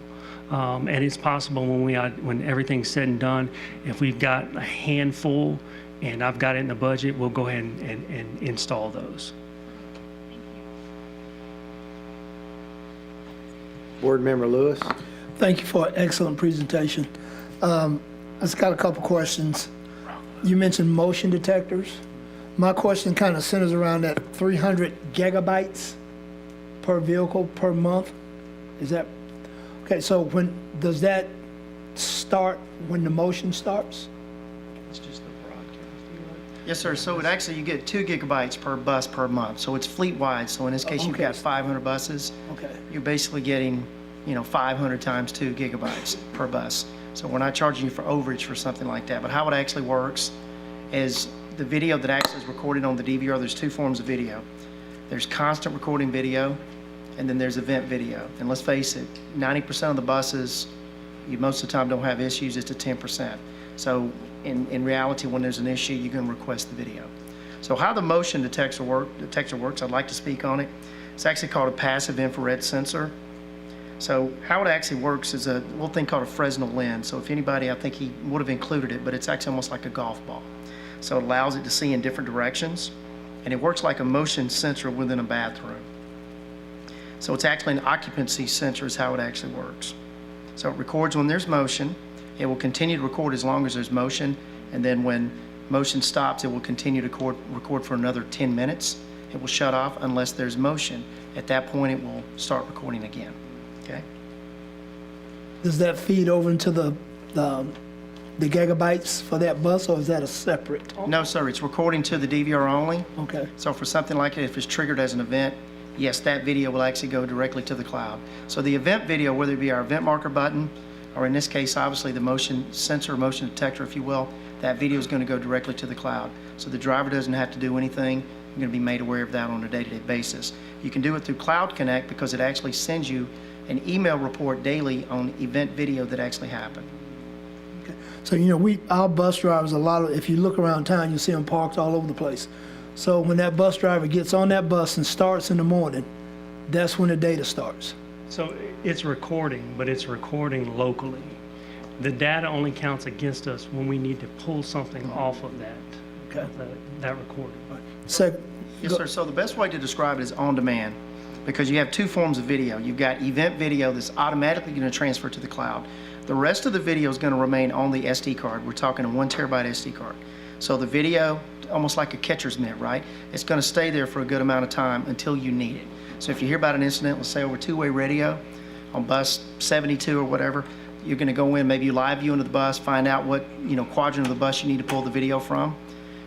And it's possible when everything's said and done, if we've got a handful and I've got it in the budget, we'll go ahead and install those. Board Member Lewis? Thank you for an excellent presentation. I just got a couple questions. You mentioned motion detectors. My question kind of centers around that 300 gigabytes per vehicle per month. Is that, okay, so when, does that start when the motion starts? It's just the broadcast. Yes, sir. So you get 2 gigabytes per bus per month. So it's fleet-wide. So in this case, you've got 500 buses. Okay. You're basically getting, 500 times 2 gigabytes per bus. So we're not charging you for overage for something like that. But how it actually works is the video that actually is recorded on the DVR, there's 2 forms of video. There's constant recording video, and then there's event video. And let's face it, 90% of the buses, you most of the time don't have issues, it's to 10%. So in reality, when there's an issue, you can request the video. So how the motion detector works, I'd like to speak on it. It's actually called a passive infrared sensor. So how it actually works is a little thing called a Fresnel lens. So if anybody, I think he would have included it, but it's actually almost like a golf ball. So it allows it to see in different directions, and it works like a motion sensor within a bathroom. So it's actually an occupancy sensor is how it actually works. So it records when there's motion. It will continue to record as long as there's motion, and then when motion stops, it will continue to record for another 10 minutes. It will shut off unless there's motion. At that point, it will start recording again. Okay? Does that feed over into the gigabytes for that bus, or is that a separate? No, sir. It's recording to the DVR only. Okay. So for something like it, if it's triggered as an event, yes, that video will actually go directly to the cloud. So the event video, whether it be our event marker button, or in this case, obviously the motion sensor, motion detector, if you will, that video is going to go directly to the cloud. So the driver doesn't have to do anything. You're going to be made aware of that on a day-to-day basis. You can do it through Cloud Connect because it actually sends you an email report daily on event video that actually happened. So, our bus drivers, if you look around town, you'll see them parked all over the place. So when that bus driver gets on that bus and starts in the morning, that's when the data starts. So it's recording, but it's recording locally. The data only counts against us when we need to pull something off of that, Okay. that recording. Yes, sir. So the best way to describe it is on demand, because you have 2 forms of video. You've got event video that's automatically going to transfer to the cloud. The rest of the video is going to remain on the SD card. We're talking a 1 terabyte SD card. So the video, almost like a catcher's mitt, right? It's going to stay there for a good amount of time until you need it. So if you hear about an incident, let's say over 2-way radio on bus 72 or whatever, you're going to go in, maybe you live view into the bus, find out what quadrant of the bus you need to pull the video from,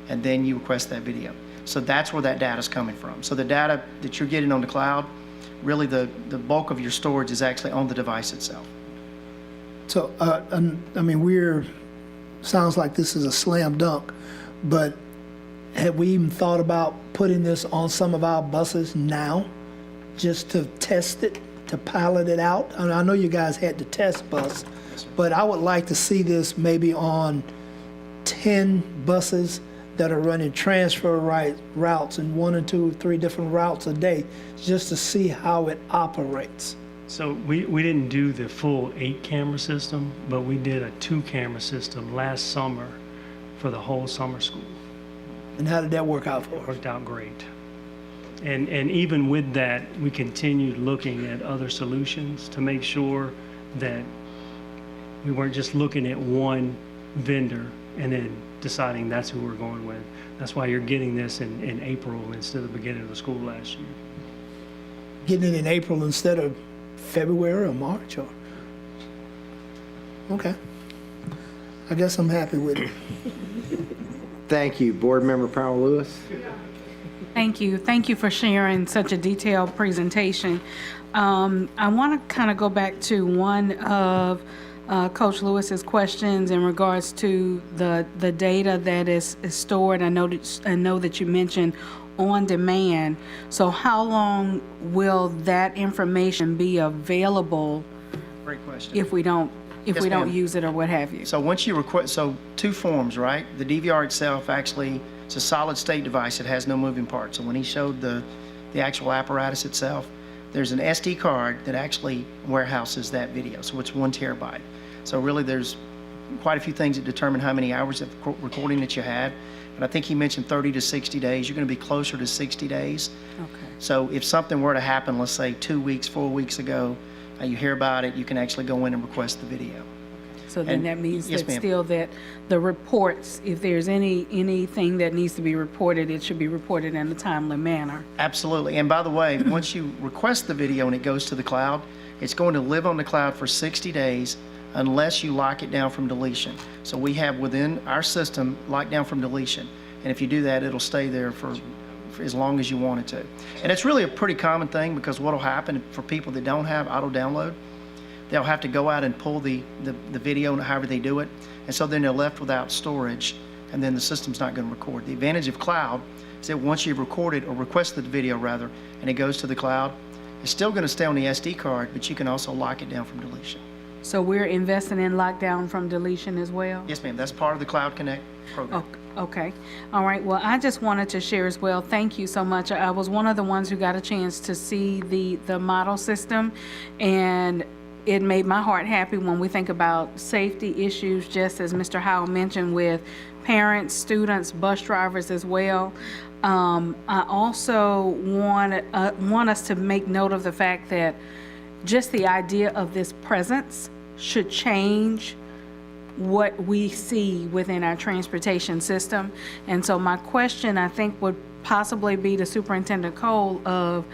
and then you request that video. So that's where that data is coming from. So the data that you're getting on the cloud, really the bulk of your storage is actually on the device itself. So, sounds like this is a slam dunk, but have we even thought about putting this on some of our buses now, just to test it, to pilot it out? And I know you guys had the test bus, but I would like to see this maybe on 10 buses that are running transfer routes and 1 or 2 or 3 different routes a day, just to see how it operates. So we didn't do the full 8-camera system, but we did a 2-camera system last summer for the whole summer school. And how did that work out for us? Worked out great. And even with that, we continued looking at other solutions to make sure that we weren't just looking at one vendor and then deciding that's who we're going with. That's why you're getting this in April instead of the beginning of the school last year. Getting it in April instead of February or March, or? Okay. I guess I'm happy with it. Thank you. Board Member Powell Lewis? Thank you. Thank you for sharing such a detailed presentation. I want to kind of go back to one of Coach Lewis's questions in regards to the data that is stored. I know that you mentioned on demand. So how long will that information be available Great question. if we don't Yes, ma'am. use it or what have you? So once you request, so 2 forms, right? The DVR itself actually, it's a solid state device. It has no moving parts. So when he showed the actual apparatus itself, there's an SD card that actually warehouses that video. So it's 1 terabyte. So really there's quite a few things that determine how many hours of recording that you had. But I think he mentioned 30 to 60 days. You're going to be closer to 60 days. Okay. So if something were to happen, let's say 2 weeks, 4 weeks ago, you hear about it, you can actually go in and request the video. So then And- that means yes, that ma'am. still that the reports, if there's anything that needs to be reported, it should be reported in a timely manner. Absolutely. And by the way, once you request the video and it goes to the cloud, it's going to live on the cloud for 60 days unless you lock it down from deletion. So we have within our system locked down from deletion. And if you do that, it'll stay there for as long as you want it to. And it's really a pretty common thing, because what will happen for people that don't have auto download, they'll have to go out and pull the video, however they do it. And so then they're left without storage, and then the system's not going to record. The advantage of cloud is that once you've recorded or requested the video rather, and it goes to the cloud, it's still going to stay on the SD card, but you can also lock it down from deletion. So we're investing in lockdown from deletion as well? Yes, ma'am. That's part of the Cloud Connect program. Okay. All right. Well, I just wanted to share as well. Thank you so much. I was one of the ones who got a chance to see the model system, and it made my heart happy when we think about safety issues, just as Mr. Howell mentioned, with parents, students, bus drivers as well. I also want us to make note of the fact that just the idea of this presence should change what we see within our transportation system. And so my question, I think, would possibly be to Superintendent Cole of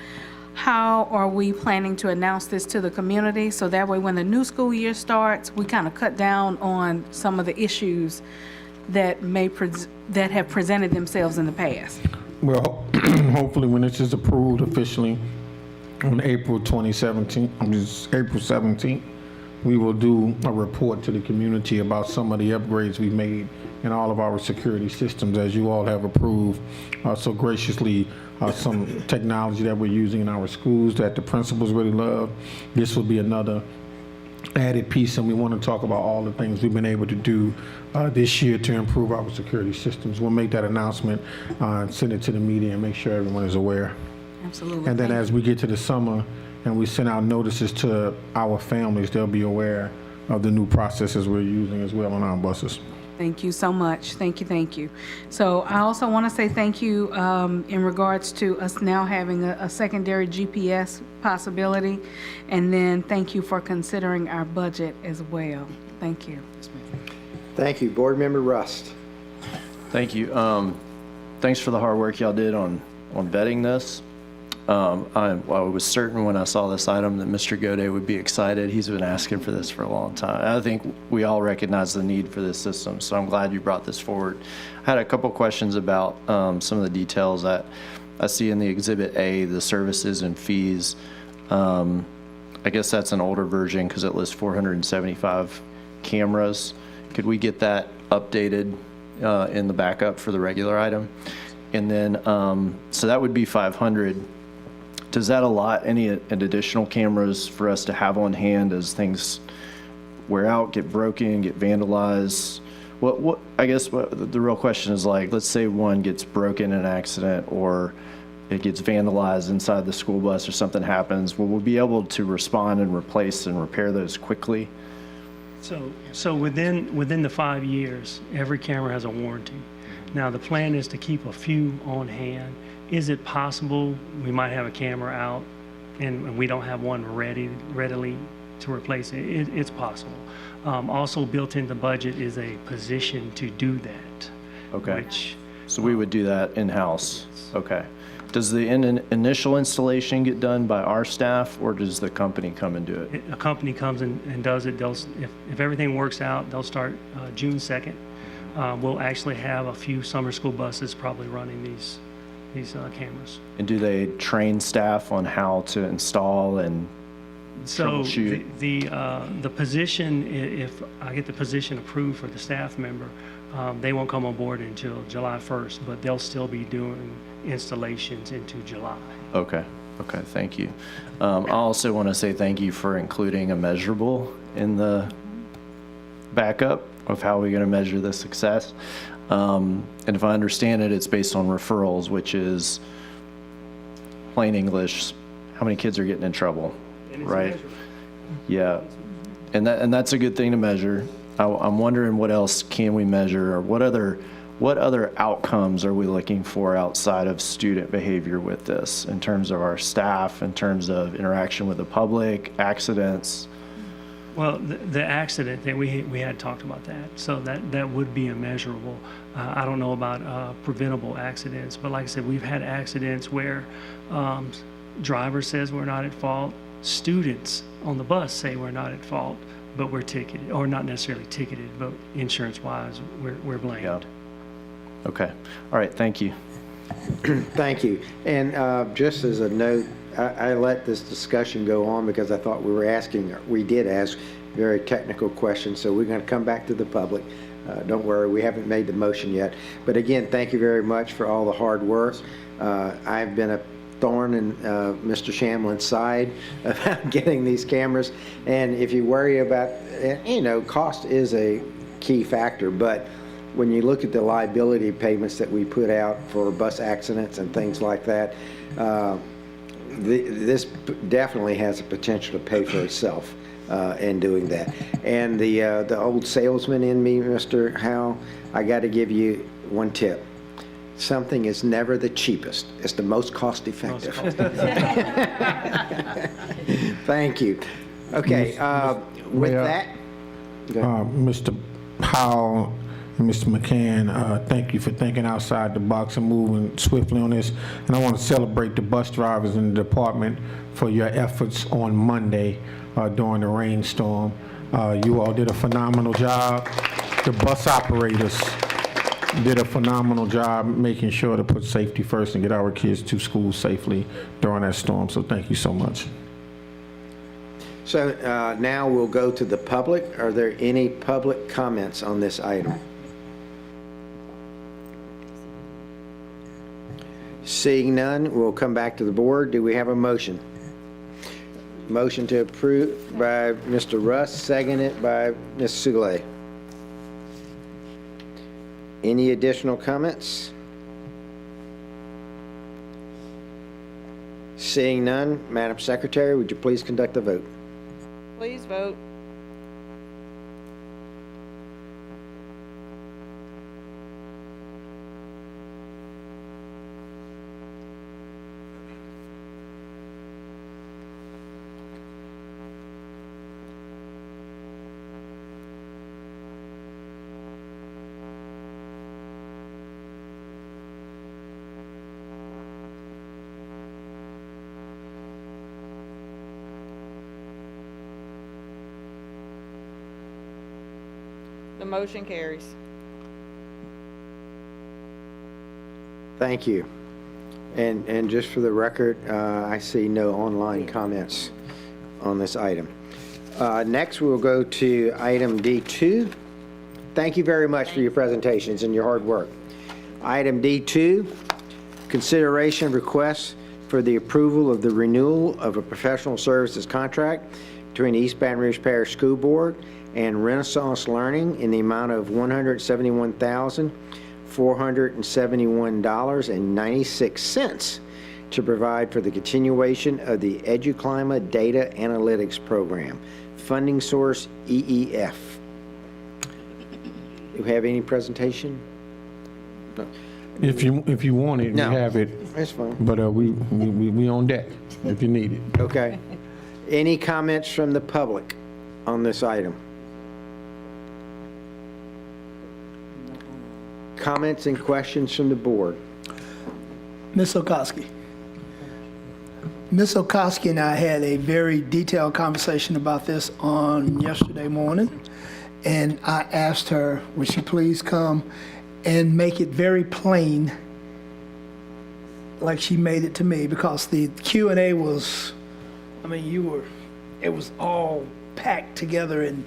how are we planning to announce this to the community, so that way when the new school year starts, we kind of cut down on some of the issues that that have presented themselves in the past. Well, hopefully when this is approved officially on April 17th, we will do a report to the community about some of the upgrades we made in all of our security systems, as you all have approved so graciously, some technology that we're using in our schools that the principals really love. This will be another added piece, and we want to talk about all the things we've been able to do this year to improve our security systems. We'll make that announcement and send it to the media and make sure everyone is aware. Absolutely. And then as we get to the summer and we send out notices to our families, they'll be aware of the new processes we're using as well on our buses. Thank you so much. Thank you. So I also want to say thank you in regards to us now having a secondary GPS possibility. And then thank you for considering our budget as well. Thank you. Thank you. Board Member Rust. Thank you. Thanks for the hard work y'all did on vetting this. I was certain when I saw this item that Mr. Gode would be excited. He's been asking for this for a long time. I think we all recognize the need for this system, so I'm glad you brought this forward. I had a couple questions about some of the details that I see in the Exhibit A, the services and fees. I guess that's an older version because it lists $475 cameras. Could we get that updated in the backup for the regular item? And then, so that would be 500. Does that allot any additional cameras for us to have on hand as things wear out, get broken, get vandalized? I guess the real question is, like, let's say one gets broken in an accident or it gets vandalized inside the school bus or something happens, will we be able to respond and replace and repair those quickly? So within the 5 years, every camera has a warranty. Now, the plan is to keep a few on hand. Is it possible we might have a camera out and we don't have one readily to replace it? It's possible. Also built into the budget is a position to do that. Okay. So we would do that in-house? Okay. Does the initial installation get done by our staff, or does the company come and do it? A company comes and does it. If everything works out, they'll start June 2nd. We'll actually have a few summer school buses probably running these cameras. And do they train staff on how to install and troubleshoot? The position, if I get the position approved for the staff member, they won't come on board until July 1st, but they'll still be doing installations into July. Okay, thank you. I also want to say thank you for including a measurable in the backup of how we're going to measure the success. And if I understand it, it's based on referrals, which is plain English, how many kids are getting in trouble, right? Yeah, and that's a good thing to measure. I'm wondering what else can we measure, or what other outcomes are we looking for outside of student behavior with this, in terms of our staff, in terms of interaction with the public, accidents? Well, the accident that we had talked about that, so that would be immeasurable. I don't know about preventable accidents, but like I said, we've had accidents where driver says we're not at fault, students on the bus say we're not at fault, but we're ticketed, or not necessarily ticketed, but insurance-wise, we're blamed. Yeah. Okay. All right. Thank you. Thank you. And just as a note, I let this discussion go on because I thought we did ask very technical questions, so we're going to come back to the public. Don't worry, we haven't made the motion yet. But again, thank you very much for all the hard work. I've been a thorn in Mr. Shamlin's side about getting these cameras. And if you worry about, cost is a key factor, but when you look at the liability payments that we put out for bus accidents and things like that, this definitely has the potential to pay for itself in doing that. And the old salesman in me, Mr. Howell, I got to give you one tip. Something is never the cheapest. It's the most cost effective. Thank you. Okay, with that, Mr. Howell and Mr. McCann, thank you for thinking outside the box and moving swiftly on this. And I want to celebrate the bus drivers in the department for your efforts on Monday during the rainstorm. You all did a phenomenal job. The bus operators did a phenomenal job making sure to put safety first and get our kids to school safely during that storm. So thank you so much. so now we'll go to the public. Are there any public comments on this item? Seeing none, we'll come back to the board. Do we have a motion? Motion to approve by Mr. Russ, seconded by Ms. Sugale. Any additional comments? Seeing none, Madam Secretary, would you please conduct the vote? Please vote. The motion carries. Thank you. And just for the record, I see no online comments on this item. Next, we'll go to item D2. Thank you very much for your presentations and your hard work. Item D2, consideration of requests for the approval of the renewal of a professional services contract between East Baton Rouge Parish School Board and Renaissance Learning in the amount of $171,471.96 to provide for the continuation of the EduClima Data Analytics Program. Funding source EEF. Do we have any presentation? No. If you want it, No. we have it, That's fine. but we on deck if you need it. Okay. Any comments from the public on this item? Comments and questions from the board? Ms. Okoski. Ms. Okoski and I had a very detailed conversation about this on yesterday morning, and I asked her, would she please come and make it very plain, like she made it to me, because the Q&A was, I mean, it was all packed together, and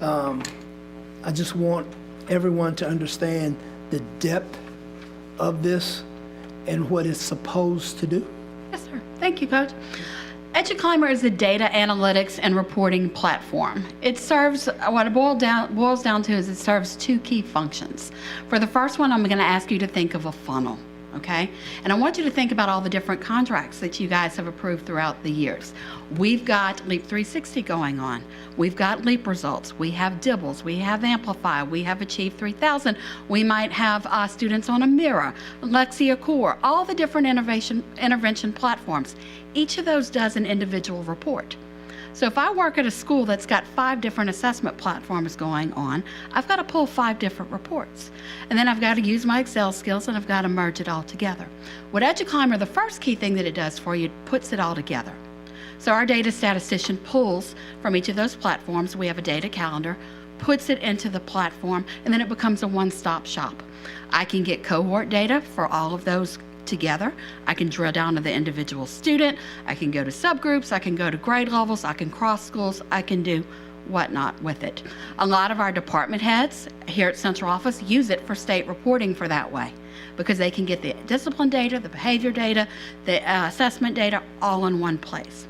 I just want everyone to understand the depth of this and what it's supposed to do. Yes, sir. Thank you, Coach. EduClima is a data analytics and reporting platform. It serves, what it boils down to is it serves two key functions. For the first one, I'm going to ask you to think of a funnel, okay? And I want you to think about all the different contracts that you guys have approved throughout the years. We've got Leap 360 going on. We've got Leap results. We have Dibbles. We have Amplify. We have Achieve 3000. We might have students on a Mira, Lexia Core, all the different intervention platforms. Each of those does an individual report. So if I work at a school that's got 5 different assessment platforms going on, I've got to pull 5 different reports. And then I've got to use my Excel skills and I've got to merge it all together. What EduClima, the first key thing that it does for you, puts it all together. So our data statistician pulls from each of those platforms. We have a data calendar, puts it into the platform, and then it becomes a one-stop shop. I can get cohort data for all of those together. I can drill down to the individual student. I can go to subgroups. I can go to grade levels. I can cross schools. I can do whatnot with it. A lot of our department heads here at Central Office use it for state reporting for that way, because they can get the discipline data, the behavior data, the assessment data all in one place.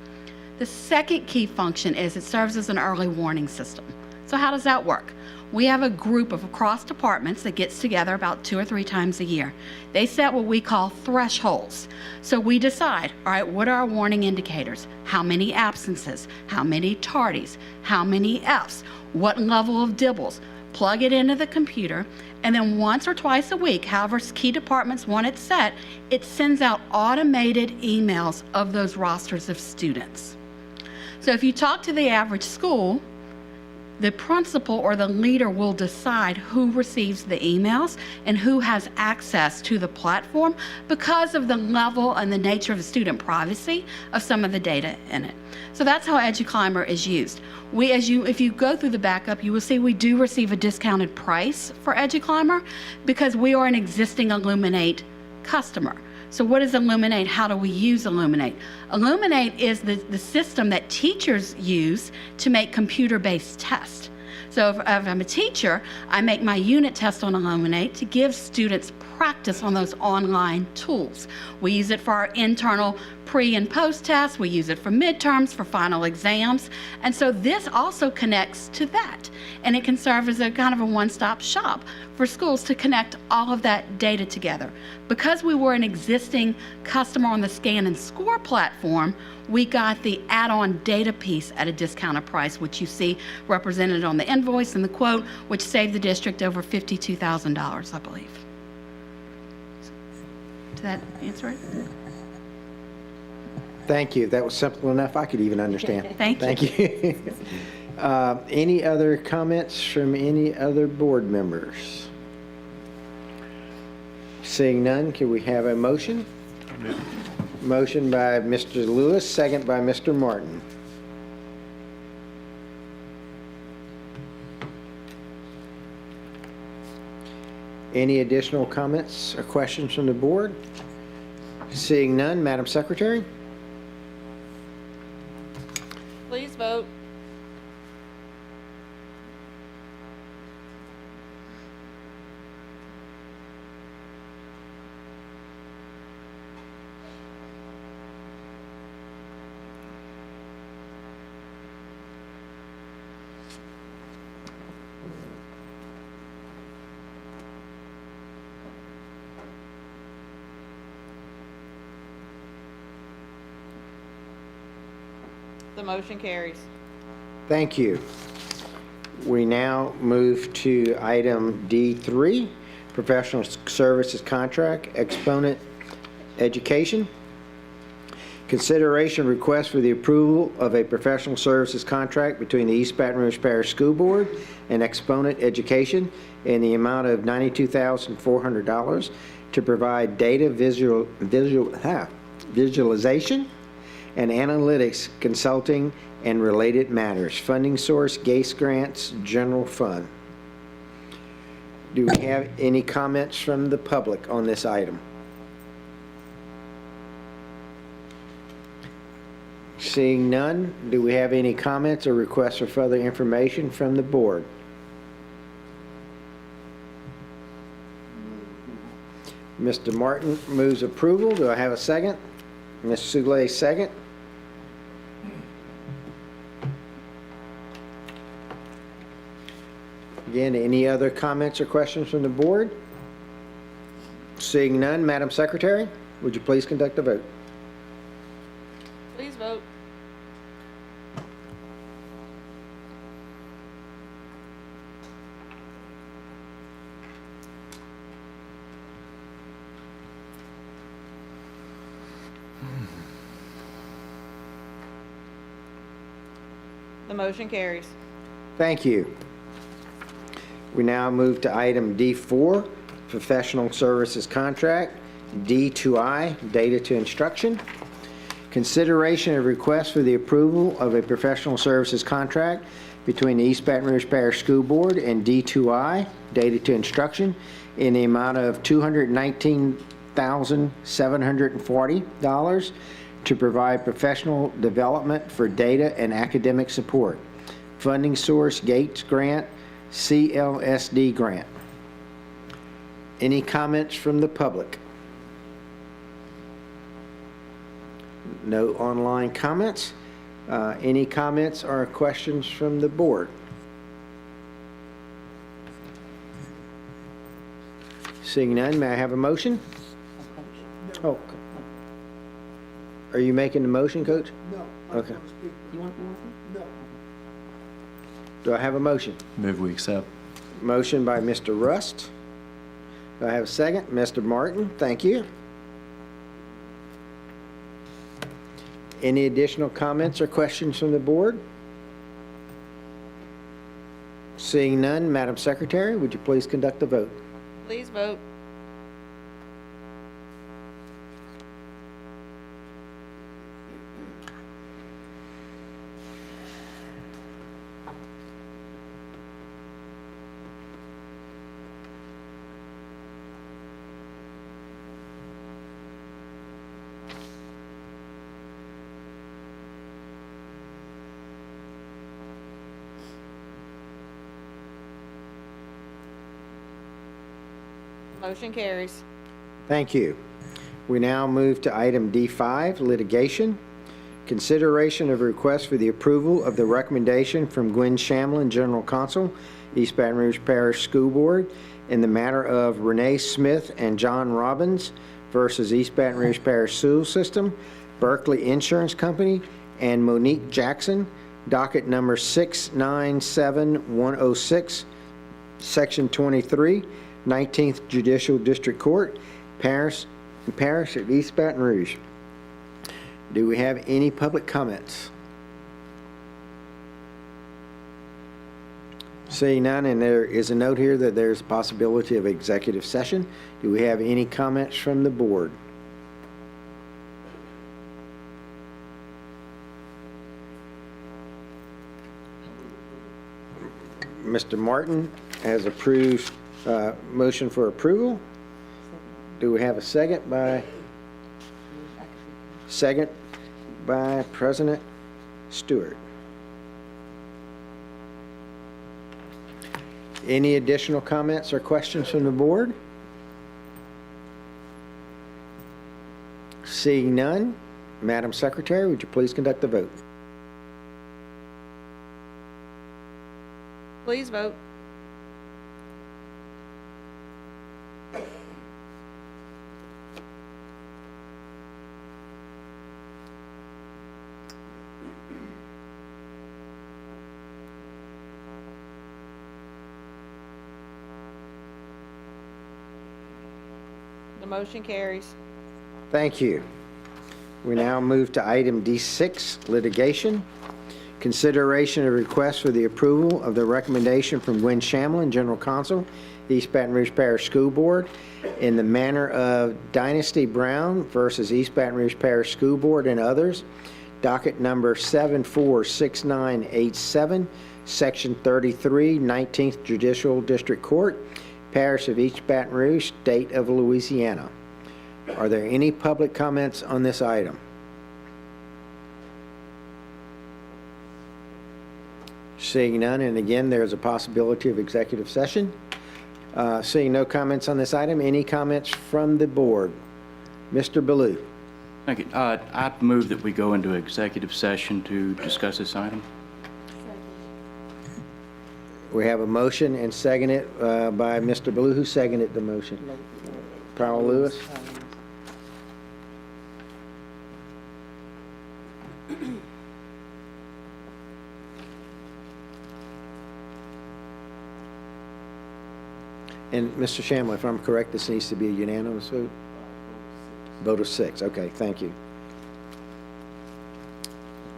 The second key function is it serves as an early warning system. So how does that work? We have a group of across departments that gets together about 2 or 3 times a year. They set what we call thresholds. So we decide, all right, what are our warning indicators? How many absences? How many tardies? How many Fs? What level of dibbles? Plug it into the computer, and then once or twice a week, however key departments want it set, it sends out automated emails of those rosters of students. So if you talk to the average school, the principal or the leader will decide who receives the emails and who has access to the platform because of the level and the nature of the student privacy of some of the data in it. So that's how EduClima is used. If you go through the backup, you will see we do receive a discounted price for EduClima because we are an existing Illuminate customer. So what is Illuminate? How do we use Illuminate? Illuminate is the system that teachers use to make computer-based tests. So if I'm a teacher, I make my unit test on Illuminate to give students practice on those online tools. We use it for our internal pre and post tests. We use it for midterms, for final exams. And so this also connects to that. And it can serve as a kind of a one-stop shop for schools to connect all of that data together. Because we were an existing customer on the Scan and Score platform, we got the add-on data piece at a discounted price, which you see represented on the invoice and the quote, which saved the district over $52,000, I believe. Did that answer it? Thank you. That was simple enough I could even understand. Thank you. Thank you. Any other comments from any other board members? Seeing none, can we have a motion? Motion by Mr. Lewis, second by Mr. Martin. Any additional comments or questions from the board? Seeing none, Madam Secretary? Please vote. The motion carries. Thank you. We now move to item D3, professional services contract, Exponent Education. Consideration request for the approval of a professional services contract between the East Baton Rouge Parish School Board and Exponent Education in the amount of $92,400 to provide data visualization and analytics consulting and related matters. Funding source, GACE grants, general fund. Do we have any comments from the public on this item? Seeing none, do we have any comments or requests for further information from the board? Mr. Martin moves approval. Do I have a second? Ms. Soule, second. Again, any other comments or questions from the board? Seeing none, Madam Secretary, would you please conduct the vote? Please vote. The motion carries. Thank you. We now move to item D4, professional services contract, D2I, data to instruction. Consideration of request for the approval of a professional services contract between the East Baton Rouge Parish School Board and D2I, data to instruction, in the amount of $219,740 to provide professional development for data and academic support. Funding source, Gates grant, CLSD grant. Any comments from the public? No online comments. Any comments or questions from the board? Seeing none, may I have a motion? Oh. Are you making the motion, Coach? No. Okay. You want more? No. Do I have a motion? Move we accept. Motion by Mr. Rust. Do I have a second? Mr. Martin, thank you. Any additional comments or questions from the board? Seeing none, Madam Secretary, would you please conduct the vote? Please vote. Motion carries. Thank you. We now move to item D5, litigation. Consideration of a request for the approval of the recommendation from Gwen Shamlin, General Counsel, East Baton Rouge Parish School Board, in the matter of Renee Smith and John Robbins versus East Baton Rouge Parish School System, Berkeley Insurance Company, and Monique Jackson, docket number 697106, Section 23, 19th Judicial District Court, Parish of East Baton Rouge. Do we have any public comments? Seeing none, and there is a note here that there's a possibility of executive session. Do we have any comments from the board? Mr. Martin has approved motion for approval. Do we have a second by President Stewart? Any additional comments or questions from the board? Seeing none, Madam Secretary, would you please conduct the vote? Please vote. Motion carries. Thank you. We now move to item D6, litigation. Consideration of request for the approval of the recommendation from Gwen Shamlin, General Counsel, East Baton Rouge Parish School Board, in the manner of Dynasty Brown versus East Baton Rouge Parish School Board and others, docket number 746987, Section 33, 19th Judicial District Court, Parish of East Baton Rouge, State of Louisiana. Are there any public comments on this item? Seeing none, and again, there's a possibility of executive session. Seeing no comments on this item, any comments from the board? Mr. Ballou. Thank you. I move that we go into executive session to discuss this item. We have a motion and seconded by Mr. Ballou. Who seconded the motion? Powell Lewis. And Mr. Shamlin, if I'm correct, this needs to be a unanimous vote? Vote of 6. Okay, thank you.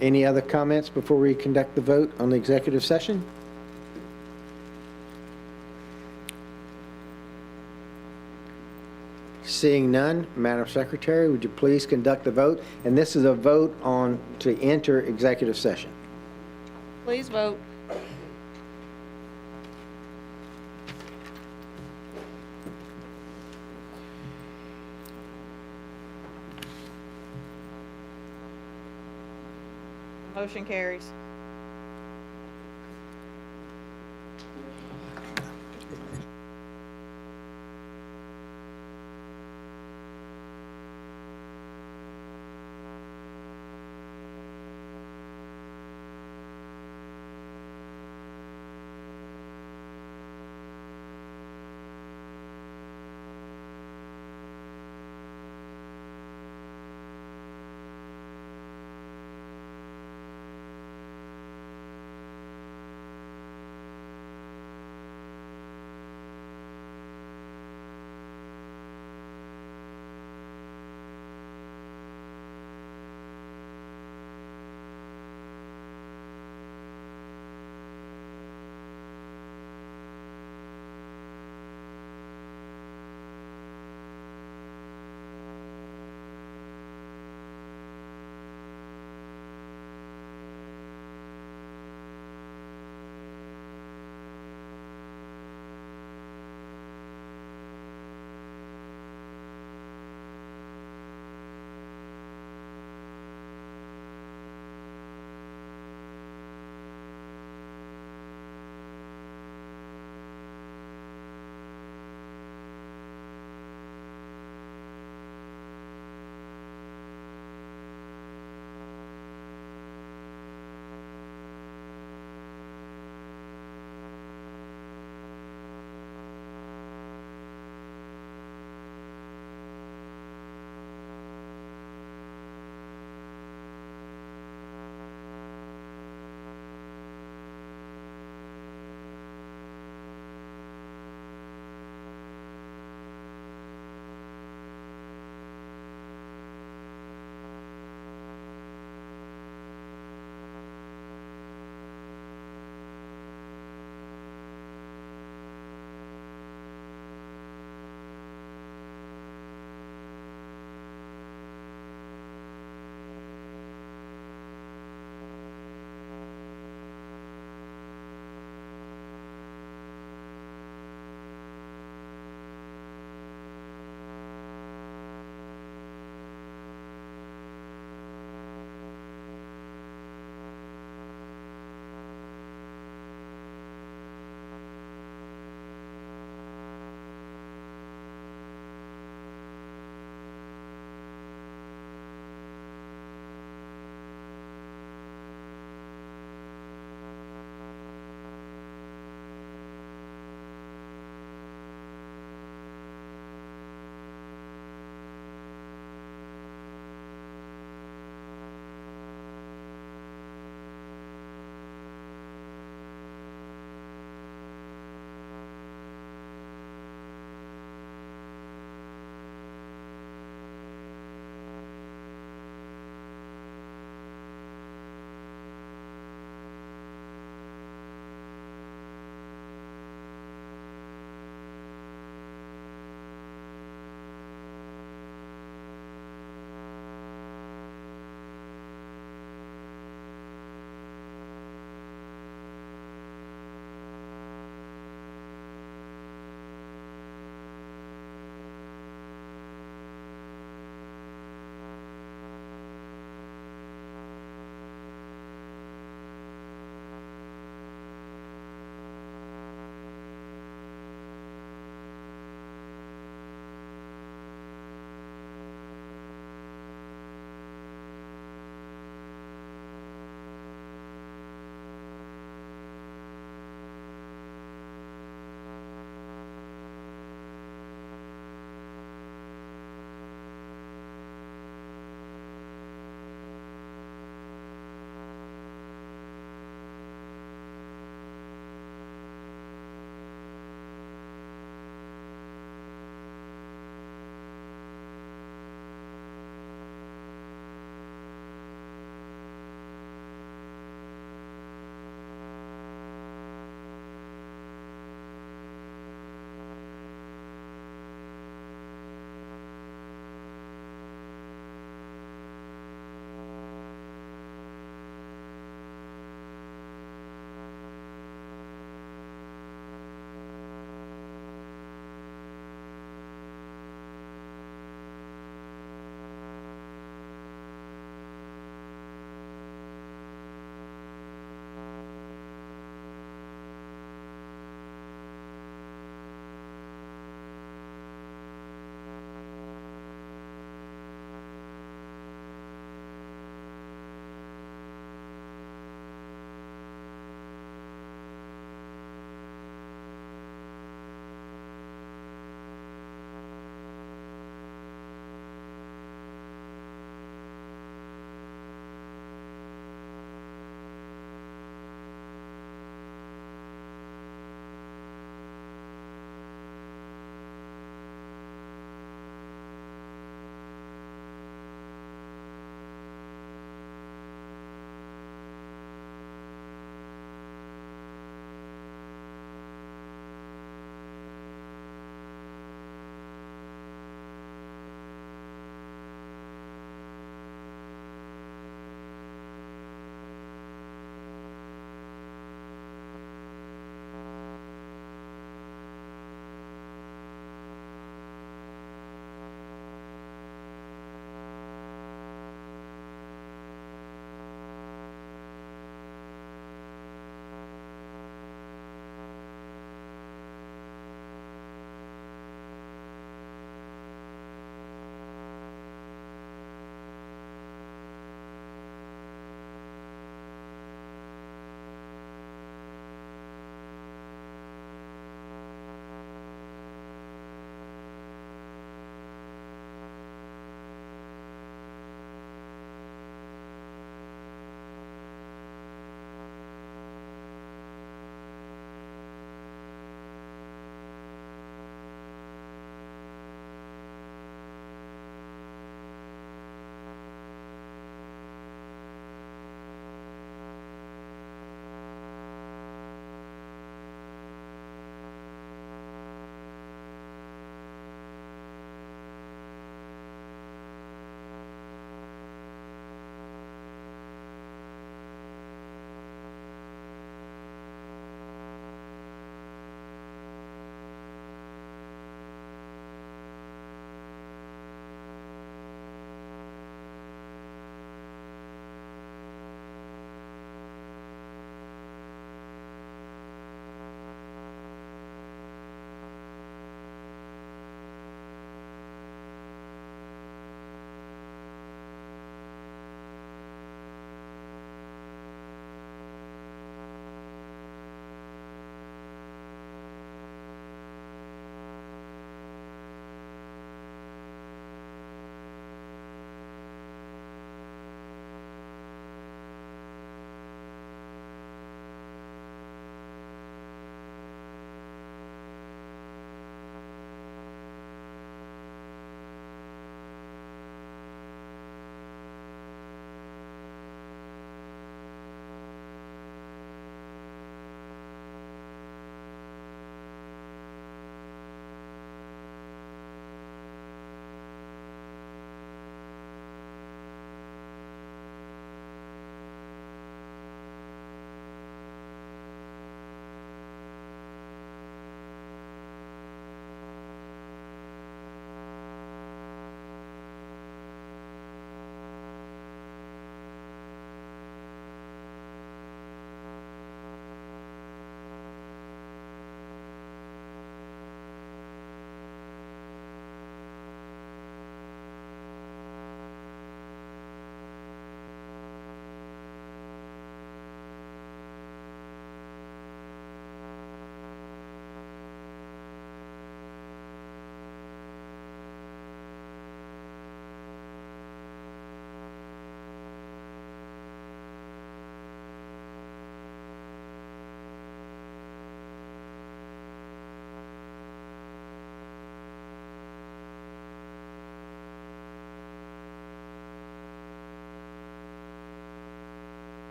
Any other comments before we conduct the vote on the executive session? Seeing none, Madam Secretary, would you please conduct the vote? And this is a vote on to enter executive session. Please vote. Motion carries.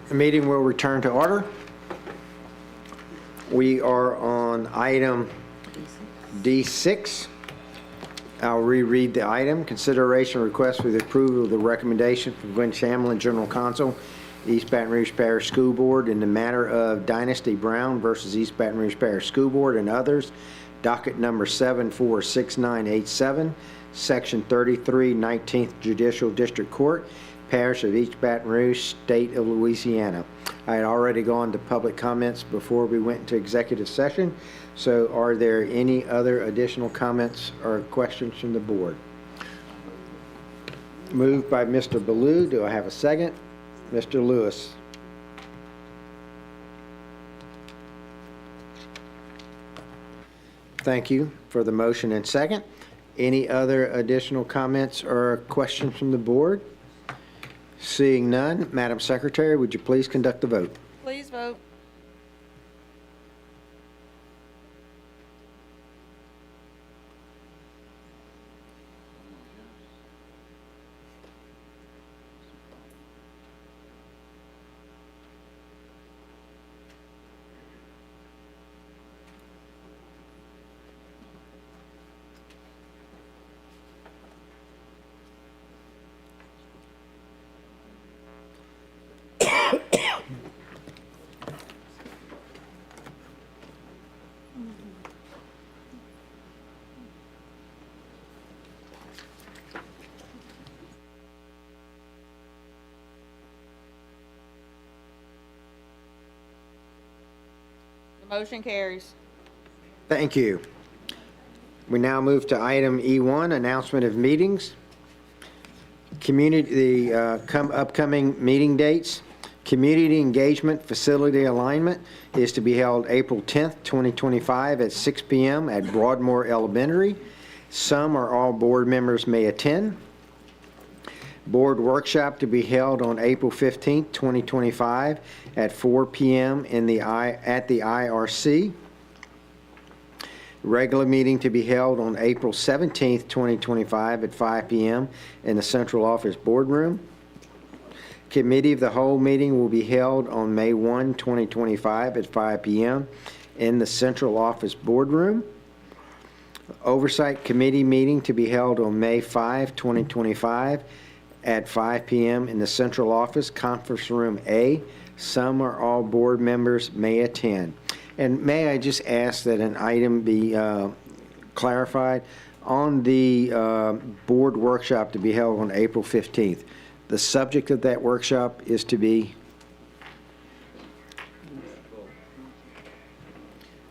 The meeting will return to order. We are on item D6. I'll reread the item. Consideration request for the approval of the recommendation from Gwen Shamlin, General Counsel, East Baton Rouge Parish School Board in the matter of Dynasty Brown versus East Baton Rouge Parish School Board and others, docket number 746987, Section 33, 19th Judicial District Court, Parish of East Baton Rouge, State of Louisiana. I had already gone to public comments before we went into executive session, so are there any other additional comments or questions from the board? Moved by Mr. Ballou. Do I have a second? Mr. Lewis. Thank you for the motion and second. Any other additional comments or questions from the board? Seeing none, Madam Secretary, would you please conduct the vote? Please vote. Motion carries. Thank you. We now move to item E1, announcement of meetings. Community, upcoming meeting dates. Community engagement facility alignment is to be held April 10th, 2025 at 6 p.m. at Broadmoor Elementary. Some or all board members may attend. Board workshop to be held on April 15th, 2025 at 4 p.m. at the IRC. Regular meeting to be held on April 17th, 2025 at 5 p.m. in the central office boardroom. Committee of the whole meeting will be held on May 1, 2025 at 5 p.m. in the central office boardroom. Oversight committee meeting to be held on May 5, 2025 at 5 p.m. in the central office, conference room A. Some or all board members may attend. And may I just ask that an item be clarified? On the board workshop to be held on April 15th, the subject of that workshop is to be?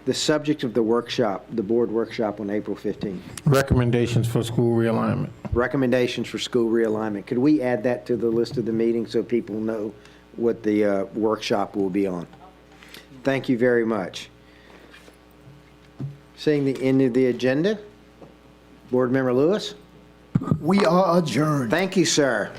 The subject of the workshop, the board workshop on April 15th. Recommendations for school realignment. Recommendations for school realignment. Could we add that to the list of the meeting so people know what the workshop will be on? Thank you very much. Seeing the end of the agenda, Board Member Lewis? We are adjourned. Thank you, sir.